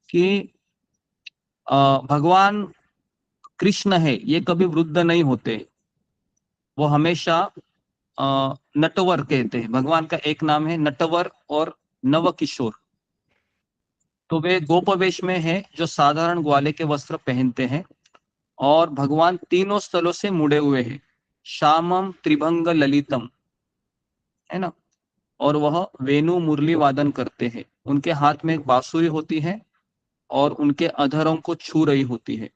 Speaker 7: कि भगवान कृष्ण है ये कभी वृद्ध नहीं होते, वो हमेशा नटवर कहते हैं। भगवान का एक नाम है नटवर और नव किशोर। तो वे गोपवेश में है जो साधारण ग्वाले के वस्त्र पहनते हैं, और भगवान तीनों स्थलों से मुड़े हुए हैं, श्यामम त्रिभंग ललितम, है ना, और वह वेणु मुरली वादन करते हैं। उनके हाथ में एक बांसुरी होती है और उनके अधरों को छू रही होती है।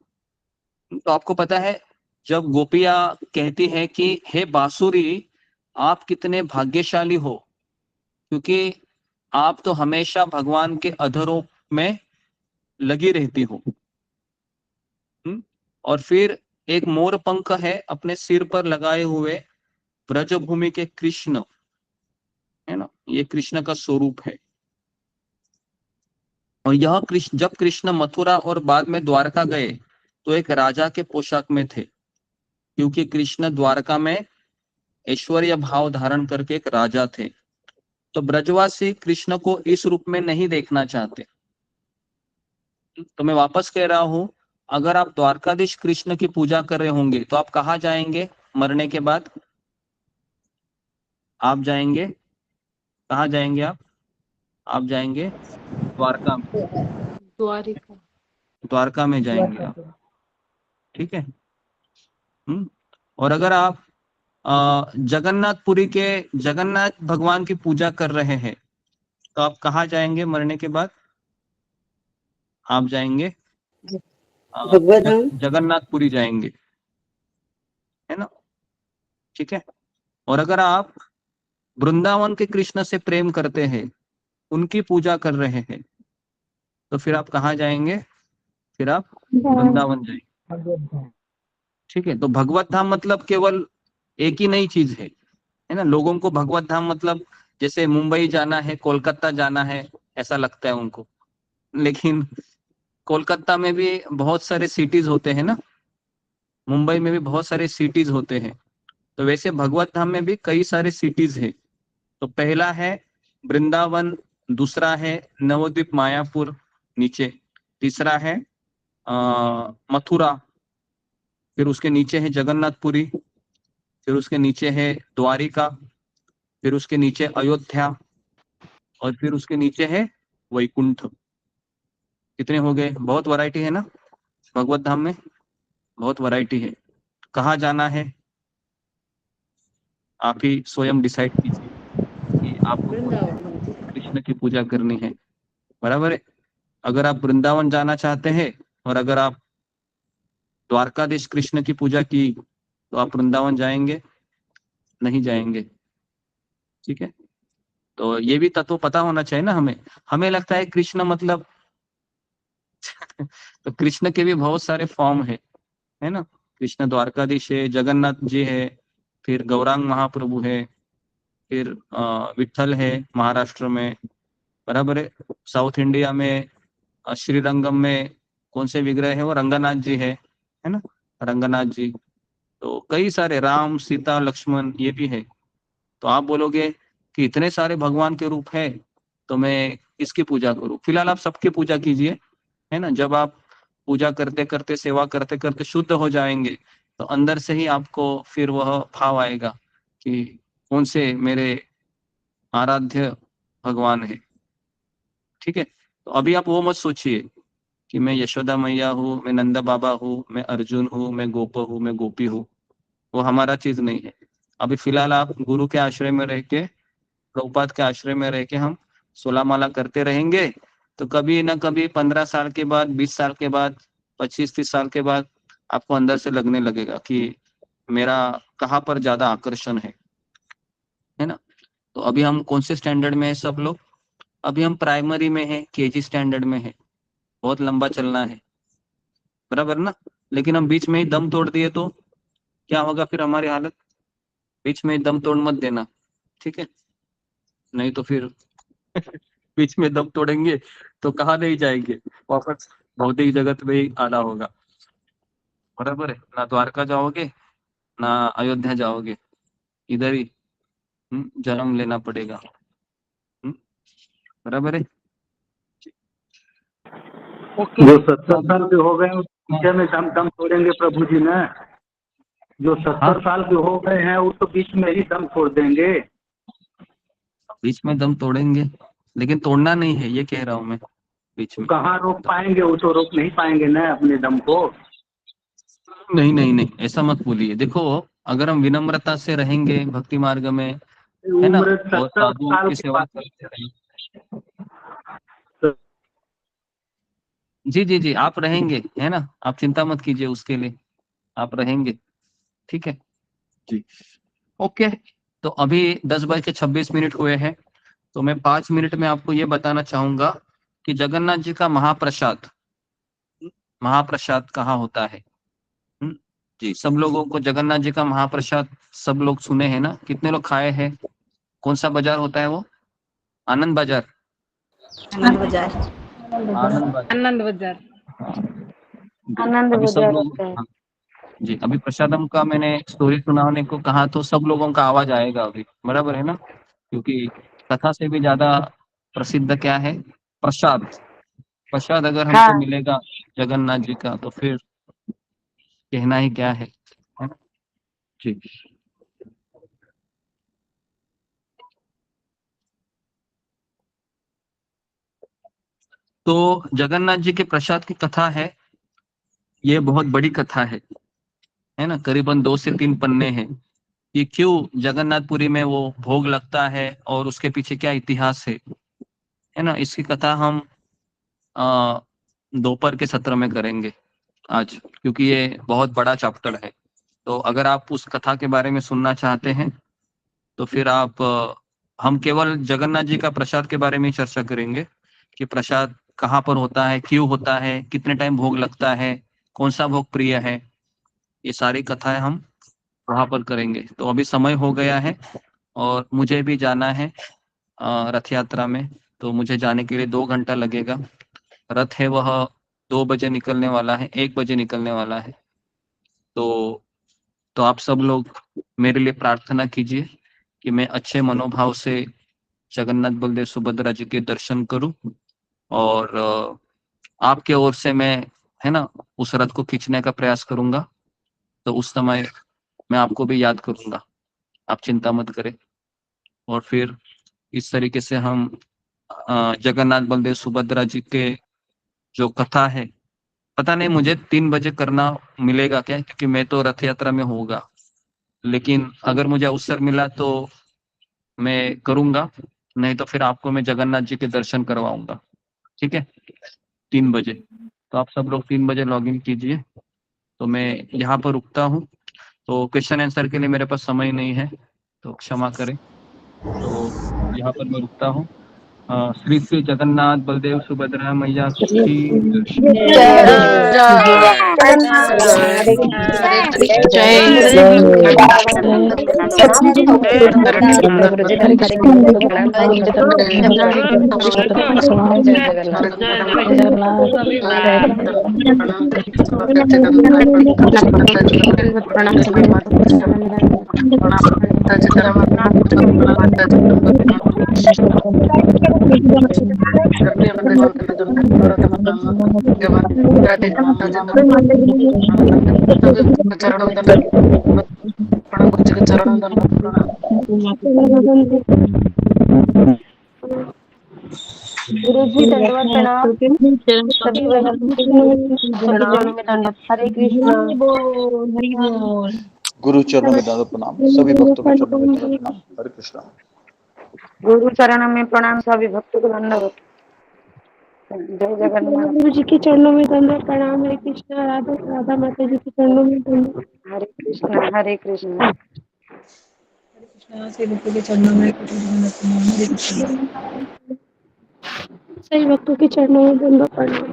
Speaker 7: तो आपको पता है जब गोपियां कहती हैं कि हे बांसुरी आप कितने भाग्यशाली हो, क्योंकि आप तो हमेशा भगवान के अधरों में लगी रहती हो। और फिर एक मोर पंख है अपने सिर पर लगाए हुए ब्रजभूमि के कृष्ण, है ना, ये कृष्ण का स्वरूप है। और यह कृष्ण, जब कृष्ण मथुरा और बाद में द्वारका गए तो एक राजा के पोशाक में थे, क्योंकि कृष्ण द्वारका में ऐश्वर्य भाव धारण करके एक राजा थे। तो ब्रजवासी कृष्ण को इस रूप में नहीं देखना चाहते। तो मैं वापस कह रहा हूं, अगर आप द्वारकाधीश कृष्ण की पूजा कर रहे होंगे तो आप कहाँ जाएंगे मरने के बाद? आप जाएंगे कहाँ जाएंगे? आप जाएंगे द्वारका में, द्वारका में जाएंगे आप। ठीक है। और अगर आप जगन्नाथपुरी के जगन्नाथ भगवान की पूजा कर रहे हैं तो आप कहाँ जाएंगे मरने के बाद? आप जाएंगे जगन्नाथपुरी जाएंगे, है ना। ठीक है। और अगर आप वृंदावन के कृष्ण से प्रेम करते हैं, उनकी पूजा कर रहे हैं, तो फिर आप कहाँ जाएंगे? फिर आप वृंदावन जाएंगे। ठीक है। तो भगवत धाम मतलब केवल एक ही नई चीज है ना। लोगों को भगवत धाम मतलब जैसे मुंबई जाना है, कोलकाता जाना है, ऐसा लगता है उनको, लेकिन कोलकाता में भी बहुत सारे सिटीज होते हैं ना, मुंबई में भी बहुत सारे सिटीज होते हैं, तो वैसे भगवत धाम में भी कई सारे सिटीज है। तो पहला है वृंदावन, दूसरा है नवद्वीप मायापुर नीचे, तीसरा है मथुरा, फिर उसके नीचे है जगन्नाथपुरी, फिर उसके नीचे है द्वारिका, फिर उसके नीचे अयोध्या, और फिर उसके नीचे है वैकुंठ। कितने हो गए? बहुत वैरायटी है ना भगवत धाम में, बहुत वैरायटी है। कहाँ जाना है आप ही स्वयं डिसाइड कीजिए कि आपको कृष्ण की पूजा करनी है, बराबर है। अगर आप वृंदावन जाना चाहते हैं और अगर आप द्वारकाधीश कृष्ण की पूजा की तो आप वृंदावन जाएंगे, नहीं जाएंगे, ठीक है। तो ये भी तत्व पता होना चाहिए ना हमें। हमें लगता है कृष्ण मतलब तो कृष्ण के भी बहुत सारे फॉर्म है ना। कृष्ण द्वारकाधीश है, जगन्नाथ जी है, फिर गौरांग महाप्रभु है, फिर विठल है महाराष्ट्र में, बराबर है। साउथ इंडिया में श्रीरंगम में कौन से विग्रह है? वो रंगनाथ जी है ना, रंगनाथ जी। तो कई सारे राम, सीता, लक्ष्मण ये भी है। तो आप बोलोगे कि इतने सारे भगवान के रूप है तो मैं किसकी पूजा करूं? फिलहाल आप सबकी पूजा कीजिए, है ना। जब आप पूजा करते करते, सेवा करते करते शुद्ध हो जाएंगे तो अंदर से ही आपको फिर वह भाव आएगा कि कौन से मेरे आराध्य भगवान है, ठीक है। तो अभी आप वो मत सोचिए कि मैं यशोदा मैया हूँ, मैं नंदा बाबा हूँ, मैं अर्जुन हूँ, मैं गोप हूँ, मैं गोपी हूँ, वो हमारा चीज नहीं है। अभी फिलहाल आप गुरु के आश्रय में रह के, प्रभुपाद के आश्रय में रह के हम 16 माला करते रहेंगे तो कभी ना कभी 15 साल के बाद, 20 साल के बाद, 25-30 साल के बाद आपको अंदर से लगने लगेगा कि मेरा कहाँ पर ज्यादा आकर्षण है ना। तो अभी हम कौन से स्टैंडर्ड में है सब लोग? अभी हम प्राइमरी में है, केजी स्टैंडर्ड में है, बहुत लंबा चलना है, बराबर ना। लेकिन हम बीच में ही दम तोड़ दिए तो क्या होगा फिर हमारी हालत? बीच में दम तोड़ मत देना, ठीक है, नहीं तो फिर बीच में दम तोड़ेंगे तो कहाँ नहीं जाएंगे, वापस भौतिक जगत में ही आना होगा, बराबर है ना। द्वारका जाओगे ना अयोध्या जाओगे, इधर ही जन्म लेना पड़ेगा, बराबर है।
Speaker 14: जो 70 साल के हो गए हैं उस पीछे में दम तोड़ेंगे प्रभु जी ना। जो 70 साल के हो गए हैं वो तो बीच में ही दम तोड़ देंगे।
Speaker 7: बीच में दम तोड़ेंगे लेकिन तोड़ना नहीं है, ये कह रहा हूँ मैं। बीच में
Speaker 14: कहाँ रोक पाएंगे? वो तो रोक नहीं पाएंगे ना अपने दम को।
Speaker 7: नहीं नहीं नहीं, ऐसा मत बोलिए। देखो, अगर हम विनम्रता से रहेंगे भक्ति मार्ग में, है ना,
Speaker 14: उम्र
Speaker 7: और
Speaker 14: 70
Speaker 7: साधुओं
Speaker 14: साल
Speaker 7: की
Speaker 14: के
Speaker 7: सेवा
Speaker 14: बाद
Speaker 7: करते रहेंगे। जी जी जी, आप रहेंगे, है ना, आप चिंता मत कीजिए उसके लिए, आप रहेंगे, ठीक है जी। ओके, तो अभी 10:26 हुए हैं, तो मैं 5 मिनट में आपको ये बताना चाहूंगा कि जगन्नाथ जी का महाप्रसाद कहाँ होता है। जी, सब लोगों को जगन्नाथ जी का महाप्रसाद सब लोग सुने हैं ना? कितने लोग खाए हैं? कौन सा बाजार होता है वो? आनंद बाजार,
Speaker 5: आनंद बाजार।
Speaker 7: आनंद बाजार,
Speaker 9: आनंद बाजार,
Speaker 4: आनंद
Speaker 7: अभी सब
Speaker 4: बाजार
Speaker 7: लोग,
Speaker 4: होता है।
Speaker 7: हाँ, जी, अभी प्रसादम का मैंने स्टोरी सुनाने को कहा तो सब लोगों का आवाज आएगा अभी, बराबर है ना, क्योंकि कथा से भी ज्यादा प्रसिद्ध क्या है? प्रसाद। प्रसाद अगर हमको
Speaker 4: हाँ।
Speaker 7: मिलेगा जगन्नाथ जी का तो फिर कहना ही क्या है ना? जी। तो जगन्नाथ जी के प्रसाद की कथा है, ये बहुत बड़ी कथा है ना, करीबन 2 से 3 पन्ने हैं। कि क्यों जगन्नाथपुरी में वो भोग लगता है और उसके पीछे क्या इतिहास है ना, इसकी कथा हम दोपहर के सत्र में करेंगे आज, क्योंकि ये बहुत बड़ा चैप्टर है। तो अगर आप उस कथा के बारे में सुनना चाहते हैं तो फिर आप हम केवल जगन्नाथ जी का प्रसाद के बारे में चर्चा करेंगे कि प्रसाद कहाँ पर होता है, क्यों होता है, कितने टाइम भोग लगता है, कौन सा भोग प्रिय है, ये सारी कथाएं हम वहां पर करेंगे। तो अभी समय हो गया है और मुझे भी जाना है रथ यात्रा में, तो मुझे जाने के लिए 2 घंटा लगेगा। रथ है वह 2 बजे निकलने वाला है, 1 बजे निकलने वाला है। तो आप सब लोग मेरे लिए प्रार्थना कीजिए कि मैं अच्छे मनोभाव से जगन्नाथ बलदेव सुभद्रा जी के दर्शन करूं, और आपके ओर से मैं, है ना, उस रथ को खींचने का प्रयास करूंगा। तो उस समय मैं आपको भी याद करूंगा, आप चिंता मत करें। और फिर इस तरीके से हम जगन्नाथ बलदेव सुभद्रा जी के जो कथा है, पता नहीं मुझे 3 बजे करना मिलेगा क्या, क्योंकि मैं तो रथ यात्रा में होगा, लेकिन अगर मुझे अवसर मिला तो मैं करूंगा, नहीं तो फिर आपको मैं जगन्नाथ जी के दर्शन करवाऊंगा। ठीक है, 3 बजे। तो आप सब लोग 3 बजे लॉग इन कीजिए। तो मैं यहाँ पर रुकता हूँ। तो क्वेश्चन आंसर के लिए मेरे पास समय नहीं है, तो क्षमा करें। तो यहाँ पर मैं रुकता हूँ। श्री श्री जगन्नाथ बलदेव सुभद्रा मैया की
Speaker 4: गुरु जी दंडवत प्रणाम। सभी चरणों में दंडवत। हरे कृष्णा।
Speaker 2: गुरु चरणों में दंडवत प्रणाम, सभी भक्तों के चरणों में दंडवत प्रणाम। हरे कृष्णा।
Speaker 8: गुरु चरणों में प्रणाम, सभी भक्तों को दंडवत। जय जगन्नाथ।
Speaker 4: गुरु जी के चरणों में दंडवत प्रणाम। हरे कृष्णा। राधा माता जी के चरणों में दंडवत।
Speaker 8: हरे कृष्णा हरे कृष्णा।
Speaker 5: के चरणों में हरे कृष्णा।
Speaker 4: सही भक्तों के चरणों में दंडवत प्रणाम।